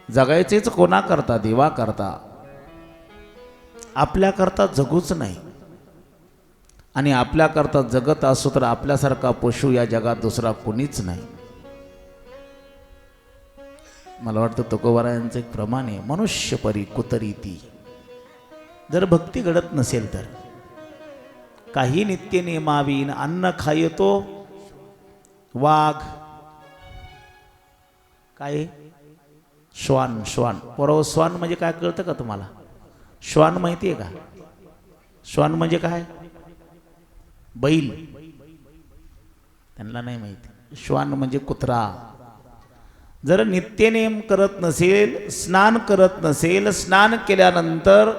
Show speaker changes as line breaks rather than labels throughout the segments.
जगायचेच कोणा करता? देवा करता. आपल्या करता जगूच नाही. आणि आपल्या करता जगत असो तर आपल्यासारखा पशु या जगात दुसरा कोणीच नाही. मला वाटतं तुकोबारायांचं एक प्रमाण आहे, मनुष्य परी कुतरीती. जर भक्ती घडत नसेल तर काही नित्य नेमावीन अन्न खायतो वाघ, काय श्वान. श्वान परवा श्वान म्हणजे काय कळतं का तुम्हाला? श्वान माहिती आहे का? श्वान म्हणजे काय? बैल. त्यांना नाही माहिती. श्वान म्हणजे कुत्रा. जर नित्यनेम करत नसेल, स्नान करत नसेल, स्नान केल्यानंतर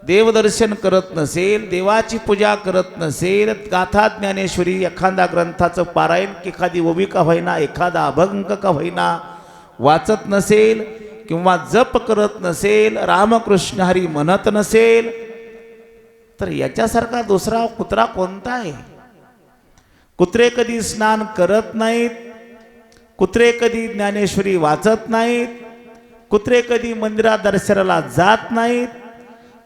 देवदर्शन करत नसेल, देवाची पूजा करत नसेल, गाथा ज्ञानेश्वरी एखादा ग्रंथाचं पारायण, एखादी ओविका होईना, एखादा अभंग का होईना वाचत नसेल, किंवा जप करत नसेल, रामकृष्ण हरी म्हणत नसेल, तर याच्यासारखा दुसरा कुत्रा कोणता आहे? कुत्रे कधी स्नान करत नाहीत, कुत्रे कधी ज्ञानेश्वरी वाचत नाहीत, कुत्रे कधी मंदिरात दर्शनाला जात नाहीत,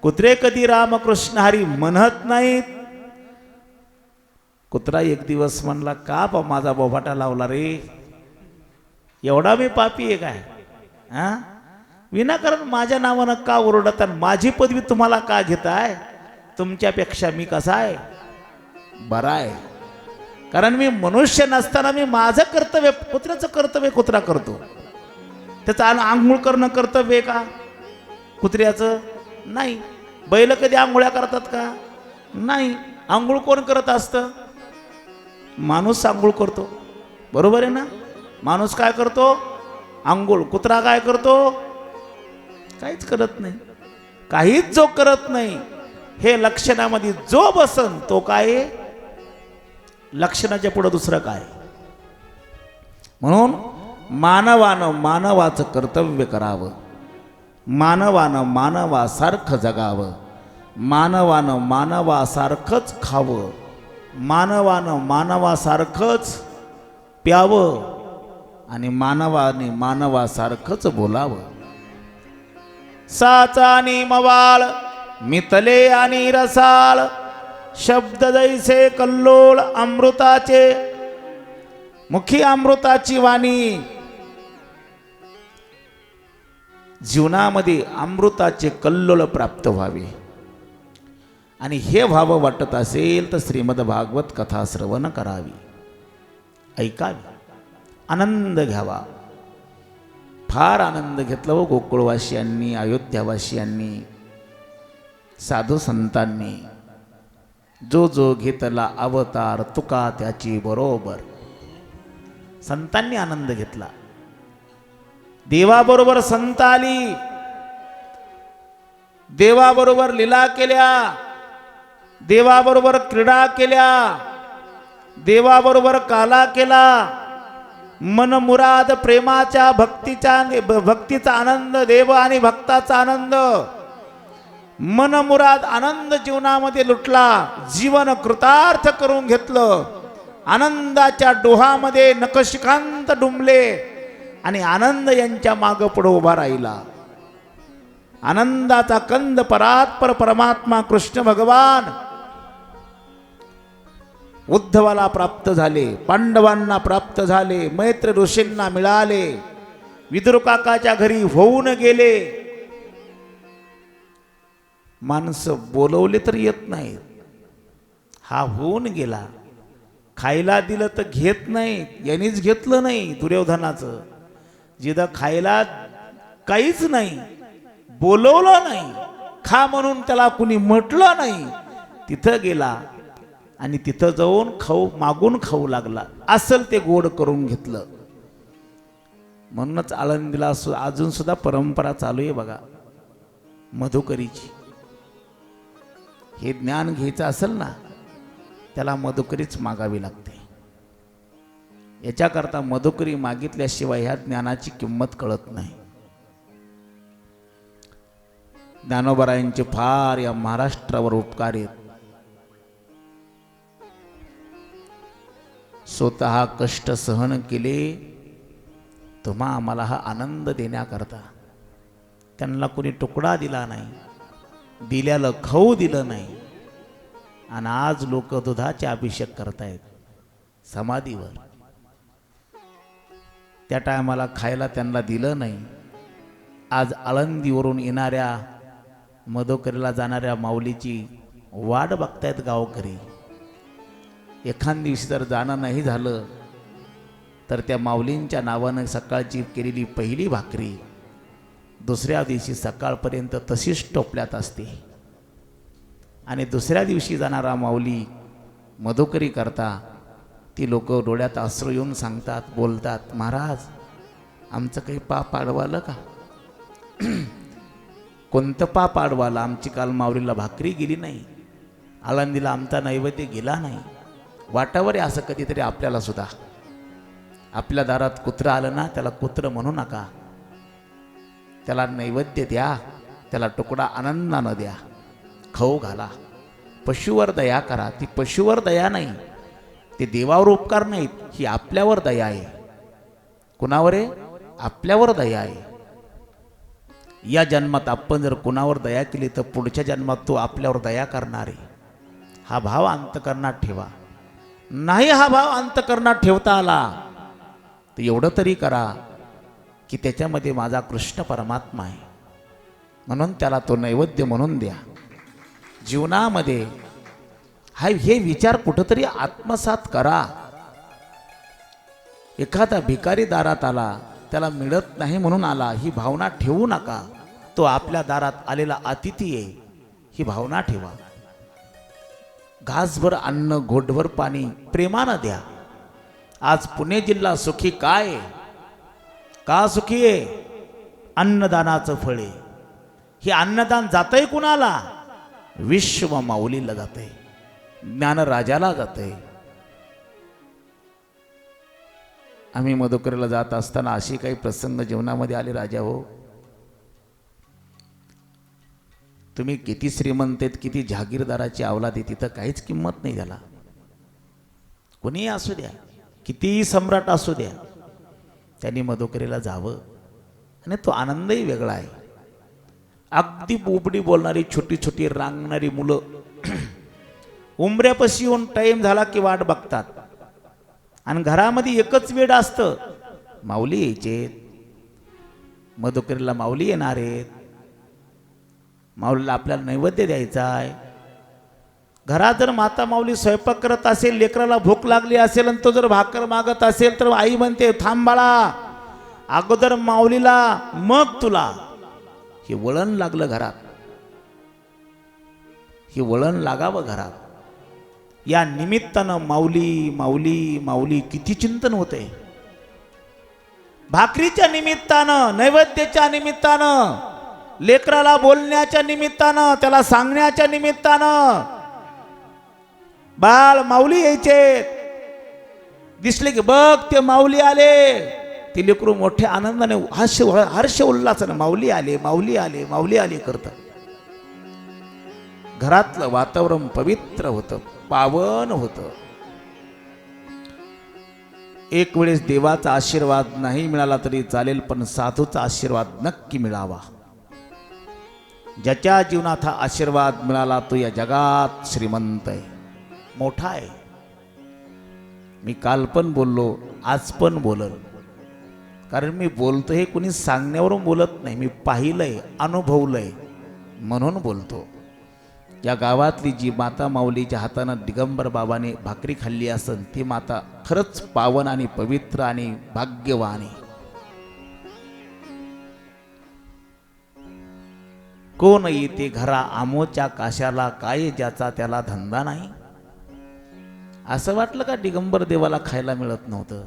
कुत्रे कधी रामकृष्ण हरी म्हणत नाहीत. कुत्रा एक दिवस म्हणला, का बा माझा बोभाटा लावला रे? एवढा मी पापी आहे काय? हा, विनाकारण माझ्या नावानं का ओरडत? माझी पदवी तुम्हाला का घेताय? तुमच्यापेक्षा मी कसा आहे? बरा आहे. कारण मी मनुष्य नसताना मी माझं कर्तव्य, कुत्र्याचं कर्तव्य कुत्रा करतो. त्याचं आंघोळ करणं कर्तव्य आहे का कुत्र्याचं? नाही. बैल कधी आंघोळ्या करतात का? नाही. आंघोळ कोण करत असतं? माणूस आंघोळ करतो. बरोबर आहे ना? माणूस काय करतो? आंघोळ. कुत्रा काय करतो? काहीच करत नाही. काहीच जो करत नाही, हे लक्षणामध्ये जो बसन तो काय? लक्षणाच्या पुढे दुसरं काय? म्हणून मानवानं मानवाचं कर्तव्य करावं, मानवानं मानवासारखं जगावं, मानवानं मानवासारखंच खावं, मानवानं मानवासारखंच प्यावं, आणि मानवाने मानवासारखंच बोलावं. साचा आणि मवाळ मितले आणि रसाळ, शब्द जैसे कल्लोळ अमृताचे, मुखी अमृताची वाणी. जीवनामध्ये अमृताचे कल्लोळ प्राप्त व्हावे, आणि हे व्हावं वाटत असेल तर श्रीमद भागवत कथा श्रवण करावी, ऐकावी, आनंद घ्यावा. फार आनंद घेतला व गोकुळवासियांनी, अयोध्यावासियांनी, साधू संतांनी. जो जो घेतला अवतार तुका त्याची बरोबर. संतांनी आनंद घेतला. देवाबरोबर संत आली, देवाबरोबर लीला केल्या, देवाबरोबर क्रीडा केल्या, देवाबरोबर काला केला. मनमुराद प्रेमाच्या भक्तीचा आनंद, देव आणि भक्ताचा आनंद, मनमुराद आनंद जीवनामध्ये लुटला. जीवन कृतार्थ करून घेतलं. आनंदाच्या डोहामध्ये नखशिखांत डुंबले, आणि आनंद यांच्या माग पुढे उभा राहिला. आनंदाचा कंद परात्पर परमात्मा कृष्ण भगवान उद्धवाला प्राप्त झाले, पांडवांना प्राप्त झाले, मैत्र ऋषींना मिळाले, विदुर काकाच्या घरी होऊन गेले. माणसं बोलवले तर येत नाहीत. हा होऊन गेला. खायला दिलं तर घेत नाही. यांनीच घेतलं नाही दुर्योधनाचं. जिथं खायला काहीच नाही, बोलवलं नाही, खा म्हणून त्याला कुणी म्हटलं नाही, तिथं गेला आणि तिथं जाऊन खाऊ मागून खाऊ लागला. असल ते गोड करून घेतलं. म्हणूनच आळंदीला अजून सुद्धा परंपरा चालू आहे बघा, मधुकरीची. हे ज्ञान घ्यायचं असेल ना, त्याला मधुकरीच मागावी लागते. याच्याकरता मधुकरी मागितल्याशिवाय ह्या ज्ञानाची किंमत कळत नाही. ज्ञानोबरायांचे फार या महाराष्ट्रावर उपकार आहेत. स्वतः कष्ट सहन केले, तुम्हा आम्हाला हा आनंद देण्याकरता. त्यांना कोणी तुकडा दिला नाही, दिल्याला खाऊ दिलं नाही. आणि आज लोक दुधाचे अभिषेक करतायत समाधीवर. त्या टायमाला खायला त्यांना दिलं नाही. आज आळंदीवरून येणाऱ्या मधुकरीला जाणाऱ्या माऊलीची वाट बघतायत गावकरी. एखाद दिवशी जर जाणं नाही झालं तर त्या माऊलींच्या नावानं सकाळची केलेली पहिली भाकरी दुसऱ्या दिवशी सकाळपर्यंत तशीच टोपल्यात असते. आणि दुसऱ्या दिवशी जाणारा माऊली मधुकरी करता ती लोक डोळ्यात अश्रू येऊन सांगतात, बोलतात, महाराज आमचं काही पाप अडवालं का? कोणतं पाप अडवालं? आमची काल माऊलीला भाकरी गेली नाही, आळंदीला आमचा नैवेद्य गेला नाही. वाटावर आहे असं कधीतरी आपल्याला सुद्धा. आपल्या दारात कुत्रं आलं ना, त्याला कुत्रं म्हणू नका, त्याला नैवेद्य द्या, त्याला तुकडा आनंदानं द्या, खाऊ घाला. पशुवर दया करा. ती पशुवर दया नाही, ते देवावर उपकार नाहीत, ही आपल्यावर दया आहे. कुणावर आहे? आपल्यावर दया आहे. या जन्मात आपण जर कुणावर दया केली तर पुढच्या जन्मात तो आपल्यावर दया करणार आहे. हा भाव अंतकरणात ठेवा. नाही हा भाव अंतकरणात ठेवता आला तर एवढं तरी करा की त्याच्यामध्ये माझा कृष्ण परमात्मा आहे म्हणून त्याला तो नैवेद्य म्हणून द्या. जीवनामध्ये हे विचार कुठंतरी आत्मसात करा. एखादा भिकारी दारात आला, त्याला मिळत नाही म्हणून आला, ही भावना ठेवू नका. तो आपल्या दारात आलेला अतिथी आहे, ही भावना ठेवा. घासभर अन्न, घोटभर पाणी प्रेमानं द्या. आज पुणे जिल्हा सुखी काय? का सुखी आहे? अन्नदानाचं फळ आहे. हे अन्नदान जातंय कुणाला? विश्व माऊलीला जातंय, ज्ञानराजाला जातंय. आम्ही मधुकरीला जात असताना अशी काही प्रसंग जीवनामध्ये आले, राजा हो तुम्ही किती श्रीमंत आहेत, किती जहागीरदाराची अवलाद आहे, तिथं काहीच किंमत नाही त्याला. कोणीही असू द्या, कितीही सम्राट असू द्या, त्यांनी मधुकरीला जावं आणि तो आनंदही वेगळा आहे. अगदी बोबडी बोलणारी छोटी छोटी रांगणारी मुलं उंबऱ्यापाशी येऊन टाईम झाला की वाट बघतात. आणि घरामध्ये एकच वेळ असतं, माऊली यायचे, मधुकरीला माऊली येणार आहेत, माऊलीला आपल्याला नैवेद्य द्यायचा आहे. घरात जर माता माऊली स्वयंपाक करत असेल, लेकराला भूक लागली असेल आणि तो जर भाकर मागत असेल तर आई म्हणते, थांब बाळा, अगोदर माऊलीला मग तुला. हे वळण लागलं घरात, हे वळण लागावं घरात. या निमित्तानं माऊली माऊली माऊली किती चिंतन होते. भाकरीच्या निमित्तानं, नैवेद्याच्या निमित्तानं, लेकराला बोलण्याच्या निमित्तानं, त्याला सांगण्याच्या निमित्तानं. बाळ माऊली यायचे, दिसले की बघ ते माऊली आले, ती लेकरू मोठ्या आनंदाने हर्ष उल्हासाने माऊली आले माऊली आले माऊली आले करतात. घरातलं वातावरण पवित्र होतं, पावन होतं. एक वेळेस देवाचा आशीर्वाद नाही मिळाला तरी चालेल, पण साधूचा आशीर्वाद नक्की मिळावा. ज्याच्या जीवनात हा आशीर्वाद मिळाला तो या जगात श्रीमंत आहे, मोठा आहे. मी काल पण बोललो, आज पण बोलल, कारण मी बोलतो हे कुणी सांगण्यावरून बोलत नाही, मी पाहिलंय, अनुभवलंय म्हणून बोलतो. या गावातली जी माता माऊलीच्या हातानं दिगंबर बाबाने भाकरी खाल्ली असेल, ती माता खरंच पावन आणि पवित्र आणि भाग्यवान आहे. कोण येते घरा आमोच्या काशाला, काय ज्याचा त्याला धंदा नाही. असं वाटलं का दिगंबर देवाला खायला मिळत नव्हतं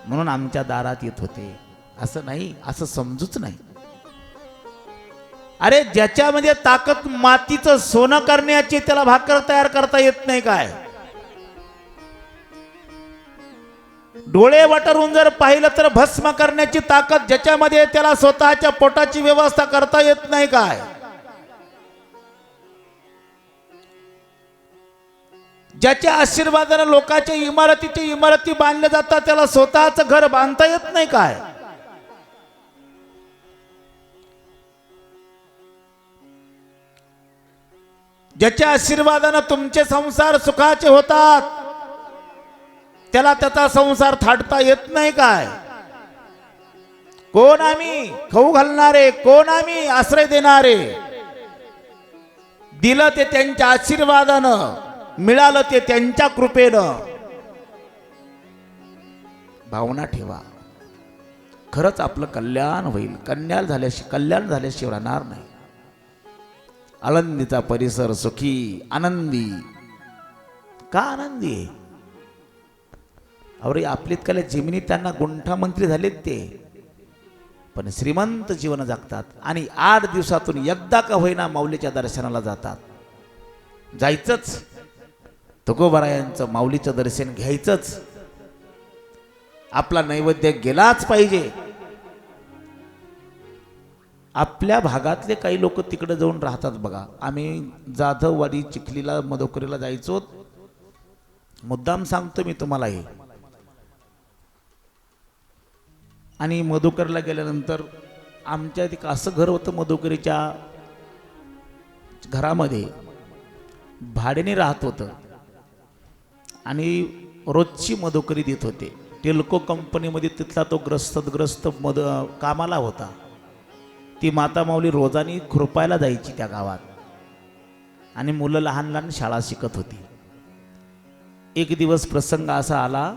म्हणून आमच्या दारात येत होते? असं नाही, असं समजूच नाही. अरे ज्याच्यामध्ये ताकद मातीचं सोनं करण्याची, त्याला भाकर तयार करता येत नाही काय? डोळे वटरून जर पाहिलं तर भस्म करण्याची ताकद ज्याच्यामध्ये, त्याला स्वतःच्या पोटाची व्यवस्था करता येत नाही काय? ज्याच्या आशीर्वादाने लोकांच्या इमारती बांधल्या जातात, त्याला स्वतःचं घर बांधता येत नाही काय? ज्याच्या आशीर्वादानं तुमचे संसार सुखाचे होतात, त्याला त्याचा संसार थाटता येत नाही काय? कोण आम्ही खाऊ घालणारे, कोण आम्ही आश्रय देणारे? दिलं ते त्यांच्या आशीर्वादानं, मिळालं ते त्यांच्या कृपेनं. भावना ठेवा, खरंच आपलं कल्याण होईल. कल्याण झाल्याशिवाय राहणार नाही. आळंदीचा परिसर सुखी आनंदी. का आनंदी आहे? अरे आपलीत कले जिमिनी त्यांना गुंठा मंत्री झालेत ते, पण श्रीमंत जीवन जगतात आणि 8 दिवसातून एकदा का होईना माऊलीच्या दर्शनाला जातात. जायचंच, तुकोबारायांचं माऊलीचं दर्शन घ्यायचंच. आपला नैवेद्य गेलाच पाहिजे. आपल्या भागातले काही लोक तिकडे जाऊन राहतात बघा. आम्ही जाधववाडी चिखलीला मधुकरीला जायचो. मुद्दाम सांगतो मी तुम्हाला हे. आणि मधुकरला गेल्यानंतर आमच्या तिक असं घर होतं, मधुकरीच्या घरामध्ये भाड्याने राहत होतं आणि रोजची मधुकरी देत होते. टेल्को कंपनीमध्ये तिथला तो ग्रस्त कामाला होता. ती माता माऊली रोजानी खुरपायला जायची त्या गावात आणि मुलं लहान लहान शाळा शिकत होती. एक दिवस प्रसंग असा आला,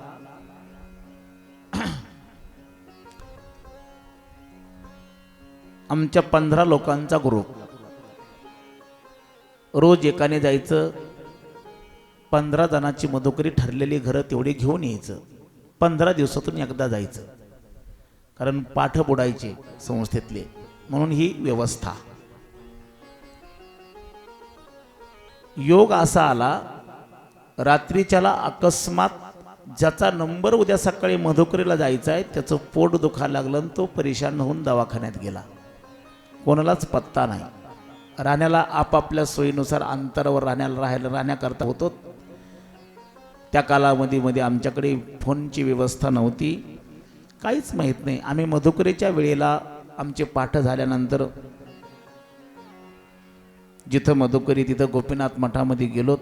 आमच्या 15 लोकांचा ग्रुप. रोज एकाने जायचं. 15 जणांची मधुकरी ठरलेली घरं तेवढे घेऊन यायचं. 15 दिवसातून एकदा जायचं, कारण पाठ बुडायचे संस्थेतले, म्हणून ही व्यवस्था. योग असा आला, रात्रीच्याला अकस्मात ज्याचा नंबर उद्या सकाळी मधुकरीला जायचा आहे त्याचं पोट दुखायला लागलं आणि तो परेशान होऊन दवाखान्यात गेला. कोणालाच पत्ता नाही. राहण्याला आपापल्या सोयीनुसार अंतरावर राहण्याकरता होतो. त्या कालावधीमध्ये आमच्याकडे फोनची व्यवस्था नव्हती, काहीच माहीत नाही. आम्ही मधुकरीच्या वेळेला आमचे पाठ झाल्यानंतर जिथं मधुकरी तिथं गोपीनाथ मठामध्ये गेलो.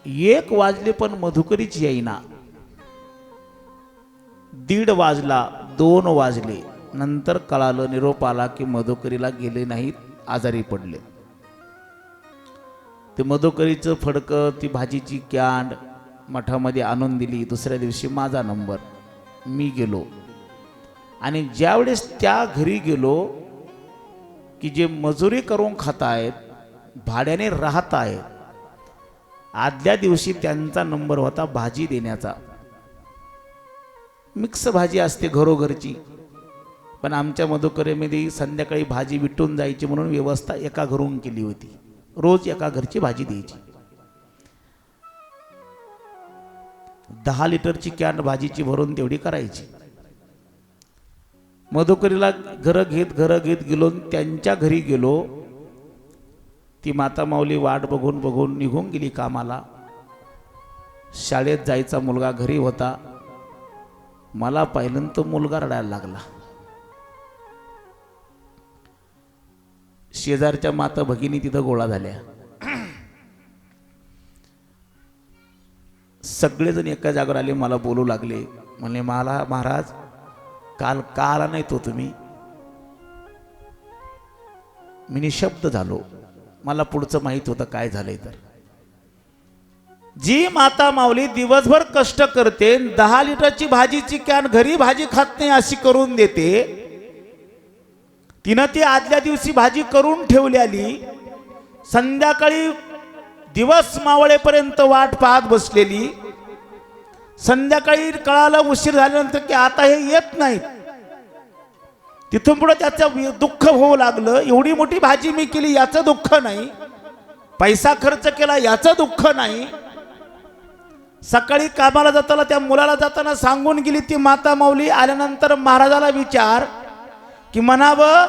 1 वाजले पण मधुकरीच येईना. 1:30 वाजला, 2 वाजले. नंतर कळालं, निरोप आला की मधुकरीला गेले नाहीत, आजारी पडले. ते मधुकरीचं फडकं, ती भाजीची कॅन्ड मठामध्ये आणून दिली. दुसऱ्या दिवशी माझा नंबर. मी गेलो आणि ज्यावेळेस त्या घरी गेलो की जे मजुरी करून खातायत, भाड्याने राहत आहेत, आदल्या दिवशी त्यांचा नंबर होता भाजी देण्याचा. मिक्स भाजी असते घरोघरची, पण आमच्या मधुकरीमध्ये संध्याकाळी भाजी विटून जायची म्हणून व्यवस्था एका घरून केली होती. रोज एका घरची भाजी द्यायची. 10 लिटरची कॅन भाजीची भरून तेवढी करायची. मधुकरीला घरं घेत गेलो. त्यांच्या घरी गेलो. ती माता माऊली वाट बघून बघून निघून गेली कामाला. शाळेत जायचा मुलगा घरी होता. मला पाहिलं तो मुलगा रडायला लागला. शेजारच्या माता भगिनी तिथं गोळा झाल्या. सगळेजण एका जागेवर आले, मला बोलू लागले. म्हणले, मला महाराज काल का आला नाही तो तुम्ही? मी निशब्द झालो. मला पुढचं माहित होतं काय झालंय. तर जी माता माऊली दिवसभर कष्ट करते, 10 लिटरची भाजीची कॅन घरी भाजी खात नाही अशी करून देते, तिनं ती आदल्या दिवशी भाजी करून ठेवलेली, संध्याकाळी दिवस मावळेपर्यंत वाट पाहत बसलेली. संध्याकाळी कळालं उशीर झाल्यानंतर की आता हे येत नाहीत. तिथून पुढे त्याचं दुःख होऊ लागलं. एवढी मोठी भाजी मी केली याचं दुःख नाही, पैसा खर्च केला याचं दुःख नाही. सकाळी कामाला जाताना त्या मुलाला जाताना सांगून गेली ती माता माऊली. आल्यानंतर महाराजाला विचार की म्हणावं,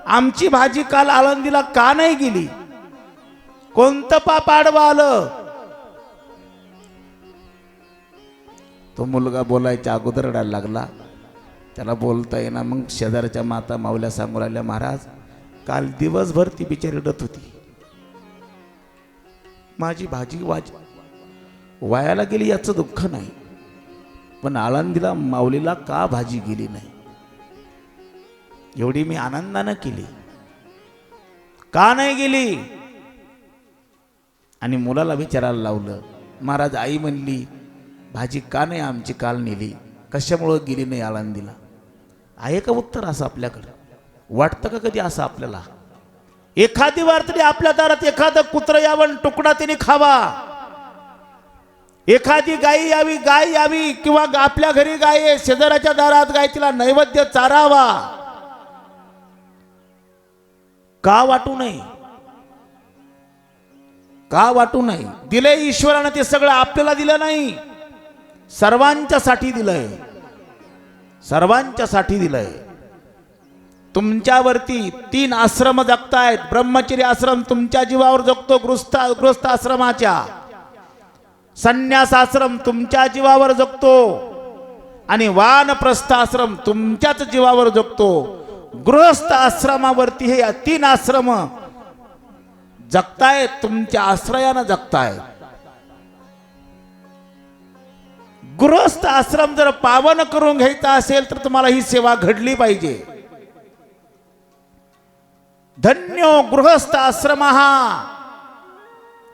आमची भाजी काल आळंदीला का नाही गेली? कोणतं पाप आडवं आलं? तो मुलगा बोलायच्या अगोदर रडायला लागला. त्याला बोलता येईना. मग शेजारच्या माता माऊल्या सांगू लागल्या, महाराज काल दिवसभर ती बिचारी रडत होती. माझी भाजी वायाला गेली याचं दुःख नाही, पण आळंदीला माऊलीला का भाजी गेली नाही एवढी मी आनंदानं केली, का नाही गेली? आणि मुलाला विचारायला लावलं, महाराज आई म्हणली भाजी का नाही आमची काल नेली, कशामुळं गेली नाही आळंदीला? आहे का उत्तर असं आपल्याकडे? वाटतं का कधी असं आपल्याला? एखादी वार तरी आपल्या दारात एखादं कुत्र यावं, तुकडा तिने खावा, एखादी गाय यावी किंवा आपल्या घरी गाय आहे, शेजाऱ्याच्या दारात गाय, तिला नैवेद्य चारावा, का वाटू नये? का वाटू नये? दिले ईश्वरानं ते सगळं, आपल्याला दिलं नाही, सर्वांच्यासाठी दिलंय, सर्वांच्यासाठी दिलंय. तुमच्यावरती 3 आश्रम जगतायत. ब्रह्मचर्य आश्रम तुमच्या जीवावर जगतो, गृहस्थ आश्रमाच्या, संन्यास आश्रम तुमच्या जीवावर जगतो, आणि वानप्रस्थ आश्रम तुमच्याच जीवावर जगतो. गृहस्थ आश्रमावरती हे 3 आश्रम जगतायत, तुमच्या आश्रयानं जगतायत. गृहस्थ आश्रम जर पावन करून घ्यायचा असेल तर तुम्हाला ही सेवा घडली पाहिजे. धन्यो गृहस्थ आश्रम,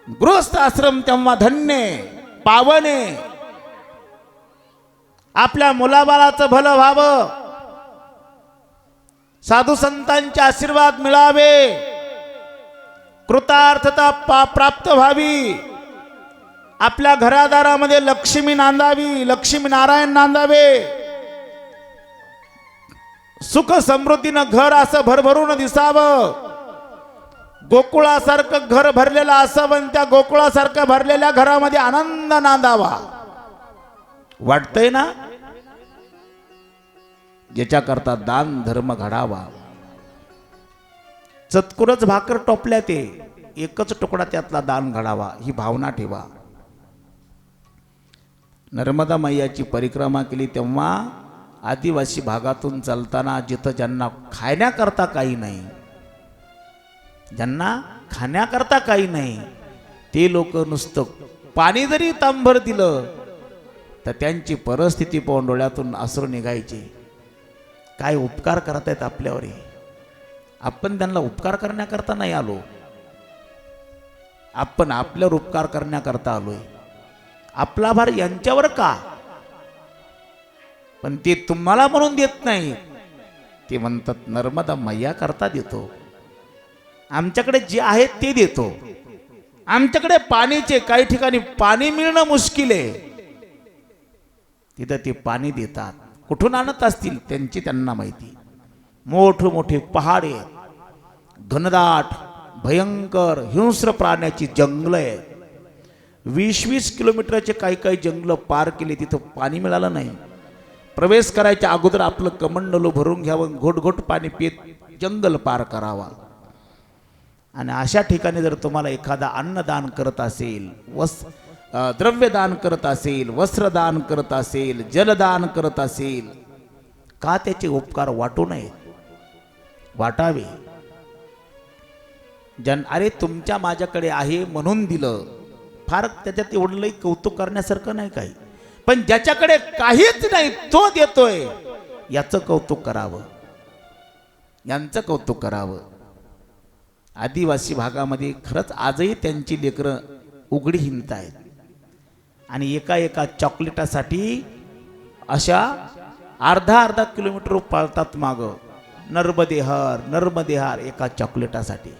गृहस्थ आश्रम तेव्हा धन्य पावने. आपल्या मुलाबाळाचं भलं व्हावं, साधू संतांचे आशीर्वाद मिळावे, कृतार्थता प्राप्त व्हावी, आपल्या घरादारामध्ये लक्ष्मी नांदावी, लक्ष्मी नारायण नांदावे, सुख समृद्धीनं घर असं भरभरून दिसावं, गोकुळासारखं घर भरलेलं असावं, त्या गोकुळासारखं भरलेल्या घरामध्ये आनंद नांदावा. वाटतंय ना? ज्याच्याकरता दान धर्म घडावा. चतकुरच भाकर टोपल्या ते, एकच तुकडा त्यातला दान घडावा, ही भावना ठेवा. नर्मदा मैयाची परिक्रमा केली तेव्हा आदिवासी भागातून चालताना जिथं ज्यांना खाण्याकरता काही नाही, ज्यांना खाण्याकरता काही नाही, ते लोक नुसतं पाणी जरी तांभर दिलं तर त्यांची परिस्थिती पाहून डोळ्यातून अश्रू निघायचे. काय उपकार करतायत आपल्यावर? आपण त्यांना उपकार करण्याकरता नाही आलो, आपण आपल्यावर उपकार करण्याकरता आलोय. आपला भार यांच्यावर का? पण ते तुम्हाला म्हणून देत नाही, ते म्हणतात नर्मदा मैया करता देतो, आमच्याकडे जे आहे ते देतो. आमच्याकडे पाणीचे काही ठिकाणी पाणी मिळणं मुश्किल आहे, तिथं ते पाणी देतात. कुठून आणत असतील त्यांची त्यांना माहिती. मोठे पहाड आहेत, घनदाट भयंकर हिंस्र प्राण्याची जंगल आहे. 20-20 किलोमीटरचे काही जंगल पार केले, तिथं पाणी मिळालं नाही. प्रवेश करायच्या अगोदर आपलं कमंडलू भरून घ्यावं, घोट पाणी पित जंगल पार करावा. आणि अशा ठिकाणी जर तुम्हाला एखादा अन्नदान करत असेल, द्रव्यदान करत असेल, वस्त्रदान करत असेल, जलदान करत असेल, का त्याचे उपकार वाटू नये? वाटावे. अरे तुमच्या माझ्याकडे आहे म्हणून दिलं, फार त्याच्यात एवढं कौतुक करण्यासारखं नाही काही. पण ज्याच्याकडे काहीच नाही तो देतोय, याचं कौतुक करावं, यांचं कौतुक करावं. आदिवासी भागामध्ये खरंच आजही त्यांची लेकरं उघडी हिंडतायत आणि एका चॉकलेटासाठी अशा अर्धा किलोमीटर पळतात मागं. नर्मदेहार एका चॉकलेटासाठी.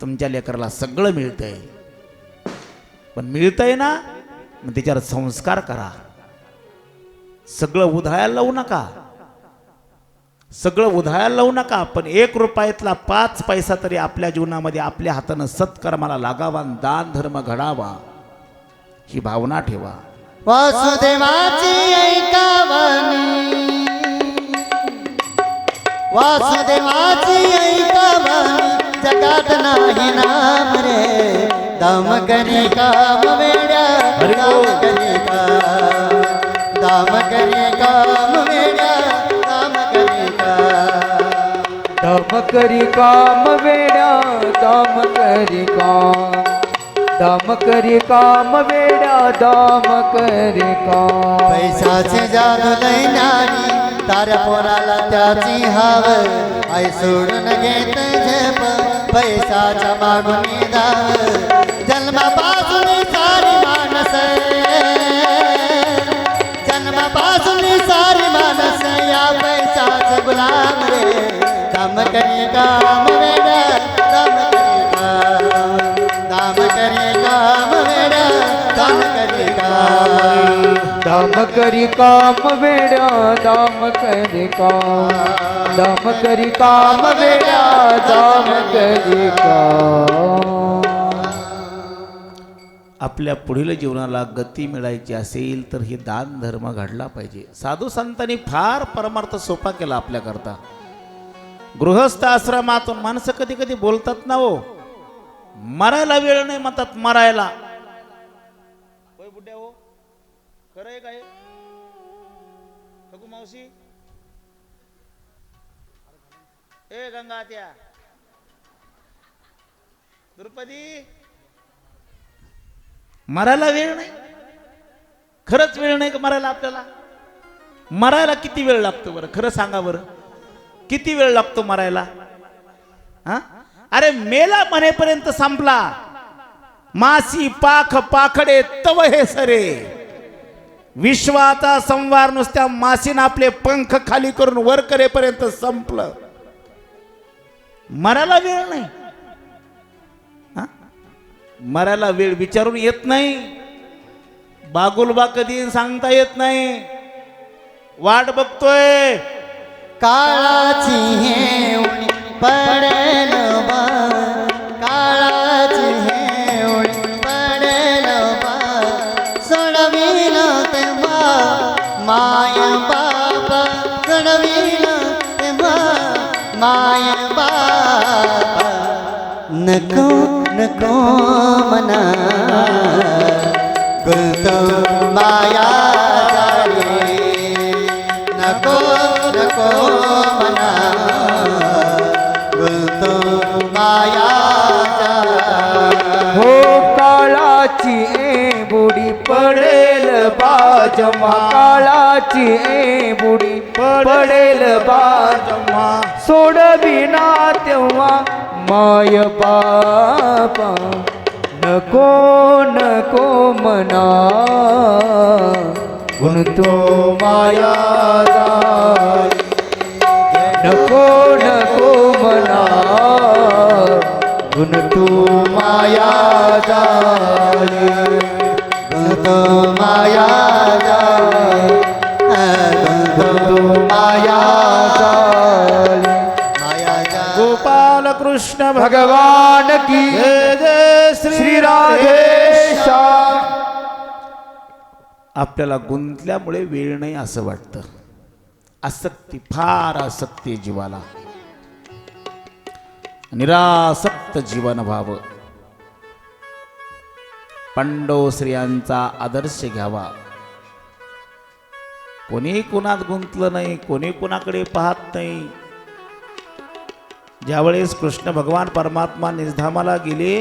तुमच्या लेकराला सगळं मिळतंय, पण मिळतंय ना, मग त्याच्यावर संस्कार करा. सगळं उधळायला लावू नका, सगळं उधळायला लावू नका, पण 1 रुपयातला 5 पैसा तरी आपल्या जीवनामध्ये आपल्या हातानं सत्कर्माला लागावा, दान धर्म घडावा, ही भावना ठेवा.
वासुदेवाची ऐकावनी, वासुदेवाची ऐकावनी, जगात नाही नाम रे. दाम करी काम वेड्या, दाम करी काम वेड्या, दाम
करी काम वेड्या, दाम करी काम. दाम करी काम वेड्या दाम करी काम.
पैशाची जादू लैनारी ताऱ्या पोराला त्याची हाव आई सोडून घेत झेप पैशाच्या मागून धाव जन्मापासून सारी माणस जन्मापासून सारी माणस या पैशाचे गुलाम रे काम करी काम वेड्या काम करी काम करी काम वेड्या काम करी काम
दाम करी काम वेड्या दाम करी काम. दाम करी काम वेड्या दाम करी काम.
आपल्या पुढील जीवनाला गती मिळायची असेल तर हे दान धर्म घडला पाहिजे. साधू संतांनी फार परमार्थ सोपा केला आपल्याकरता. गृहस्थ आश्रमातून माणसं कधी कधी बोलतात ना हो, मरायला वेळ नाही म्हणतात मरायला. होय बुड्या हो, खरं आहे काय मावशी? ए गंगा त्या द्रुपदी, मरायला वेळ नाही. खरंच वेळ नाही का मरायला? आपल्याला मरायला किती वेळ लागतो बरं? खरं सांगा बरं, किती वेळ लागतो मरायला? हा, अरे मेला म्हणेपर्यंत संपला. मासी पाख पाखडे तव हे सरे. विश्वाचा संवार नुसत्या मासीनं आपले पंख खाली करून वर करेपर्यंत संपलं. मरायला वेळ नाही. मरायला वेळ विचारून येत नाही. बागुलबा कधी सांगता येत नाही. वाट बघतोय.
काळाची हेवणी पडेल बा काळाची हेवणी पडेल बा सोडवील तेव्हा माय बाप सोडवील तेव्हा माय बाप नको नको मना गुंतो माया जाणे नको नको मना गुंतो माया जाणे.
हो काळाची ए बुडी पडेल बाजमा. काळाची ए बुडी पडेल बाजमा. सोडविना तेव्हा माय बापा नको नको मना गुंतो माया जाई. नको नको मना गुंतो माया जाई.
गुंतो माया जाई. गुंतो
माया जाई.
माया जाई.
गोपाल कृष्ण
भगवान की
जय जय
श्री राधेशा.
आपल्याला गुंतल्यामुळे वेळ नाही असं वाटतं. आसक्ती, फार आसक्ती जीवाला. निरासक्त जीवन व्हावं. पांडव स्त्रियांचा आदर्श घ्यावा. कोणी कुणात गुंतलं नाही, कोणी कुणाकडे पाहत नाही. ज्यावेळेस कृष्ण भगवान परमात्मा निजधामाला गेले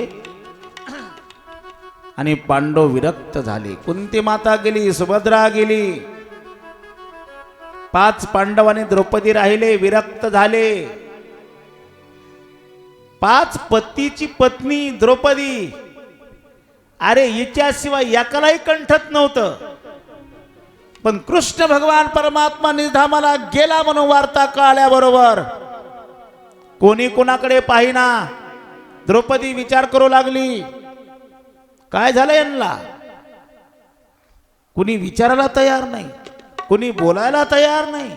आणि पांडव विरक्त झाले. कुंती माता गेली, सुभद्रा गेली, 5 पांडव आणि द्रौपदी राहिले, विरक्त झाले. 5 पतीची पत्नी द्रौपदी, अरे हिच्याशिवाय एकालाही कंठत नव्हतं. पण कृष्ण भगवान परमात्मा निजधामाला गेला म्हणून वार्ता कळल्याबरोबर कोणी कोणाकडे पाहिना. द्रौपदी विचार करू लागली, काय झालं यांना? कुणी विचारायला तयार नाही, कुणी बोलायला तयार नाही.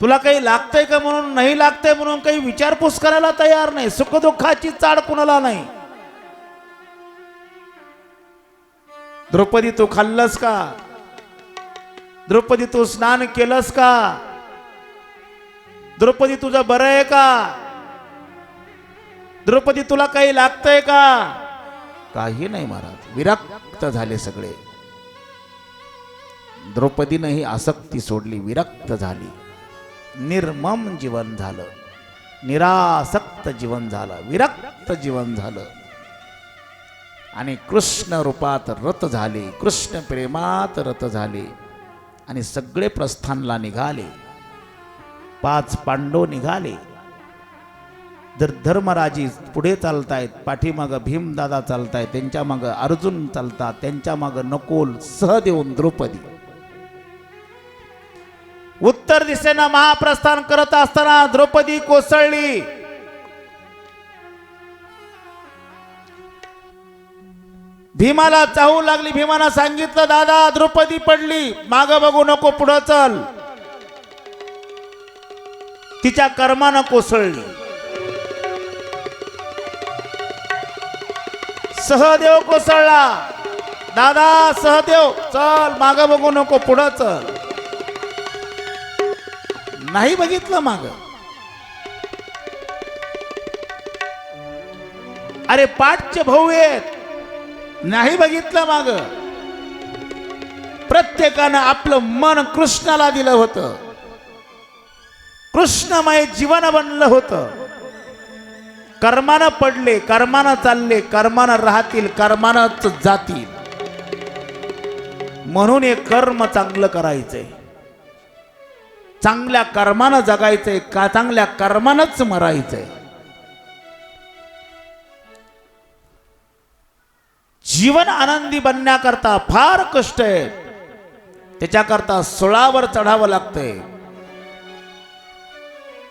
तुला काही लागतंय का म्हणून, नाही लागतंय म्हणून काही विचारपूस करायला तयार नाही. सुखदुःखाची चाड कुणाला नाही. द्रौपदी तू खाल्लंस का? द्रौपदी तू स्नान केलंस का? द्रौपदी तुझं बरं आहे का? द्रौपदी तुला काही लागतंय का? काही नाही महाराज. विरक्त झाले सगळे. द्रौपदीनं ही आसक्ती सोडली, विरक्त झाली. निर्मम जीवन झालं, निरासक्त जीवन झालं, विरक्त जीवन झालं. आणि कृष्ण रूपात रत झाले, कृष्ण प्रेमात रत झाले आणि सगळे प्रस्थानला निघाले. 5 पांडव निघाले. धर्मराजी पुढे चालतायत, पाठीमागं भीमदादा चालतायत, त्यांच्या मागं अर्जुन चालतात, त्यांच्या मागं नकुल, सहदेव, द्रौपदी. उत्तर दिशेनं महाप्रस्थान करत असताना द्रौपदी कोसळली. भीमाला चाहू लागली. भीमानं सांगितलं, दादा द्रौपदी पडली, मागं बघू नको, पुढं चल. तिच्या कर्मानं कोसळली. सहदेव कोसळला. दादा सहदेव चल, मागं बघू नको, पुढं चल. नाही बघितलं माग. अरे पाठचे भाऊ आहेत, नाही बघितलं माग. प्रत्येकानं आपलं मन कृष्णाला दिलं होतं. कृष्णमय जीवन बनलं होतं. कर्मानं पडले, कर्मानं चालले, कर्मानं राहतील, कर्मानंच जातील. म्हणून हे कर्म चांगलं करायचंय, चांगल्या कर्मानं जगायचंय, का चांगल्या कर्मानंच मरायचंय. जीवन आनंदी बनण्याकरता फार कष्ट आहे. त्याच्याकरता सुळावर चढावं लागतंय.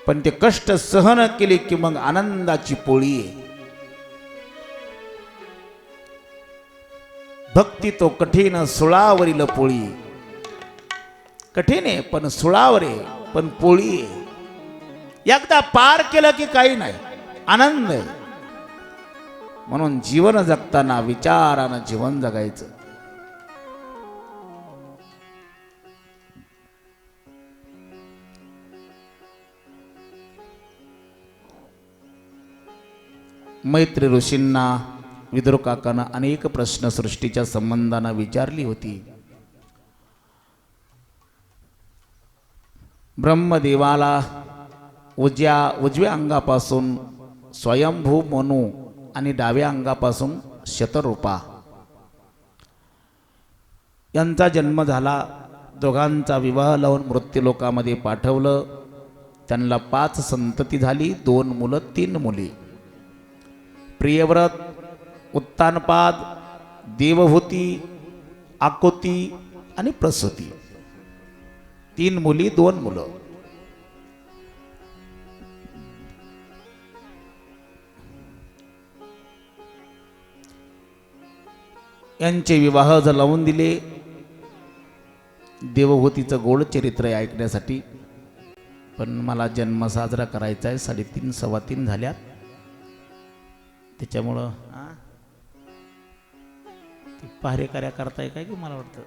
पण ते कष्ट सहन केले की मग आनंदाची पोळी आहे. भक्ती तो कठीण सुळावरील पोळी. कठीण आहे पण सुळावर आहे, पण पोळी आहे. एकदा पार केलं की काही नाही, आनंद आहे. म्हणून जीवन जगताना विचारानं जीवन जगायचं. मैत्री ऋषींना विदुर काकानं अनेक प्रश्न सृष्टीच्या संबंधानं विचारली होती. ब्रह्मदेवाला उजव्या अंगापासून स्वयंभू मनू आणि डाव्या अंगापासून शतरूपा यांचा जन्म झाला. दोघांचा विवाह लावून मृत्यूलोकामध्ये पाठवलं. त्यांना 5 संतती झाली, 2 मुलं 3 मुली. प्रियव्रत, उत्तानपाद, देवहूती, आकुती आणि प्रसूती. 3 मुली 2 मुलं. यांचे विवाह लावून दिले. देवहूतीचं गोड चरित्र आहे ऐकण्यासाठी, पण मला जन्म साजरा करायचा आहे. 3.5 सव्वा 3 झाल्यात. त्याच्यामुळं ती पाहरेकऱ्या करताय काय की मला वाटतं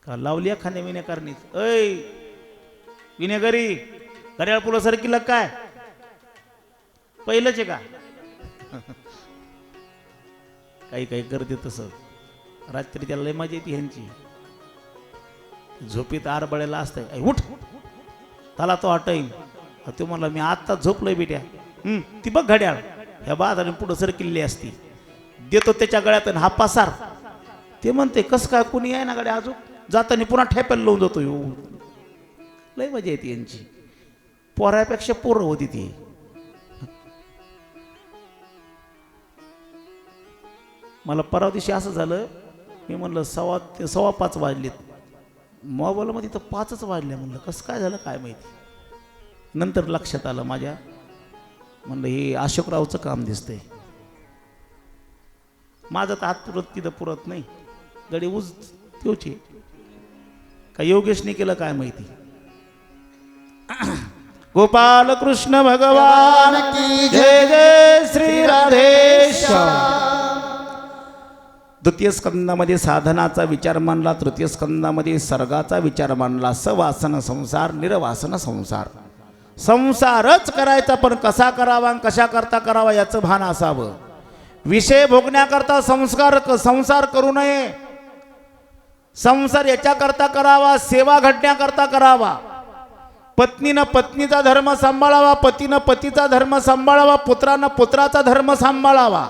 का लावली खाणे विनेकरणीच. ऐ विनेगरी घड्याळ पुलं सरकीला काय पहिलंच आहे का? काही काही करते तसं. रात्री त्याला लय मजा येते ह्यांची. झोपीत आरबळेला असतंय, उठ त्याला तो आटईन. तो म्हणला मी आत्ता झोपलोय बेट्या. ती बघ घड्याळ ह्या बाजाराने पुढं सरकिल्ली असती. देतो त्याच्या गळ्यात हा पसार. ते म्हणते कस काय कुणी आहे ना गड्या अजून. जाताना पुन्हा ठेप्याला लावून जातो. लय मजा येते यांची. पोरापेक्षा पोरं होती ती. मला परवा दिवशी असं झालं, मी म्हणलं 5:15 वाजलेत. मोबाईलमध्ये तर 5च वाजल्या. म्हणलं कसं काय झालं काय माहिती. नंतर लक्षात आलं माझ्या, म्हणलं हे अशोकरावचं काम दिसतंय. माझं तर हात पुरत तिथं पुरत नाही. गडी उज तेवचे का योगेशने केलं काय माहिती. गोपाल कृष्ण भगवान की जय. जय श्री राधेश्याम. द्वितीय स्कंदामध्ये साधनाचा विचार मांडला. तृतीय स्कंदामध्ये सर्गाचा विचार मांडला. सवासन संसार, निर्वासन संसार. संसारच करायचा, पण कसा करावा आणि कशा करता करावा याचं भान असावं. विषय भोगण्याकरता संसार करू नये. संसार याच्याकरता करावा, सेवा घडण्याकरता करावा. पत्नीनं पत्नीचा धर्म सांभाळावा, पतीनं पतीचा धर्म सांभाळावा, पुत्रानं पुत्राचा धर्म सांभाळावा.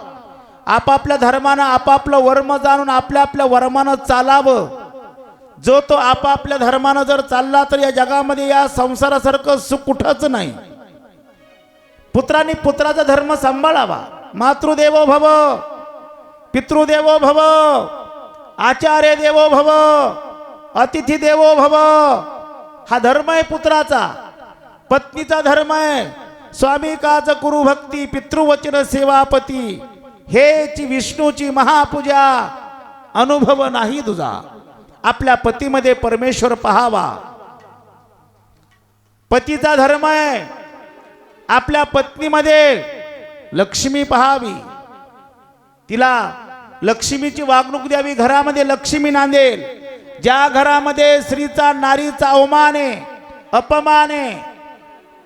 आपापल्या धर्मानं आपापलं वर्म जाणून आपल्या आपल्या वर्मानं चालावं. जो तो आपापल्या धर्मानं जर चालला तर या जगामध्ये या संसारासारखं सुख कुठंच नाही. पुत्रांनी पुत्राचा धर्म सांभाळावा. मातृदेवो भव, पितृदेवो भव, आचार्य देवो भव, अतिथी देवो भव. हा धर्म आहे पुत्राचा. पत्नीचा धर्म आहे स्वामी काच कुरु भक्ती, पितृवचन सेवापती. हेची विष्णूची महापूजा. अनुभव नाही तुझा. आपल्या पतीमध्ये परमेश्वर पहावा. पतीचा धर्म आहे आपल्या पत्नीमध्ये लक्ष्मी पहावी. तिला लक्ष्मीची वागणूक द्यावी. घरामध्ये लक्ष्मी नांदेल. ज्या घरामध्ये स्त्रीचा नारीचा अवमान आहे, अपमान आहे,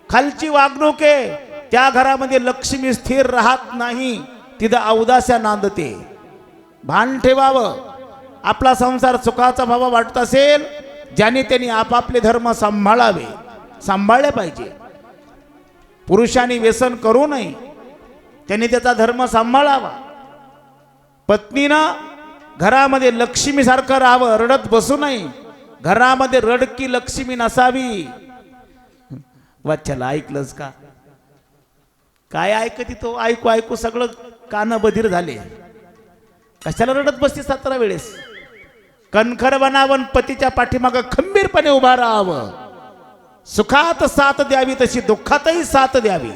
खालची वागणूक आहे, त्या घरामध्ये लक्ष्मी स्थिर राहत नाही. तिथं अवदास्या नांदते. भान ठेवावं. आपला संसार सुखाचा व्हावा वाटत असेल, ज्याने त्यांनी आपापले धर्म सांभाळावे, सांभाळले पाहिजे. पुरुषांनी व्यसन करू नये, त्यांनी त्याचा धर्म सांभाळावा. पत्नीनं घरामध्ये लक्ष्मीसारखं राहावं, रडत बसू नये. घरामध्ये रडकी लक्ष्मी नसावी. वाच्याला ऐकलंच का? काय ऐकती तो? ऐकू ऐकू सगळं कान बधीर झाले. कशाला रडत बसती 17 वेळेस? कणखर बनावं, पतीच्या पाठीमागं खंबीरपणे उभा राहावं. सुखात साथ द्यावी तशी दुःखातही साथ द्यावी.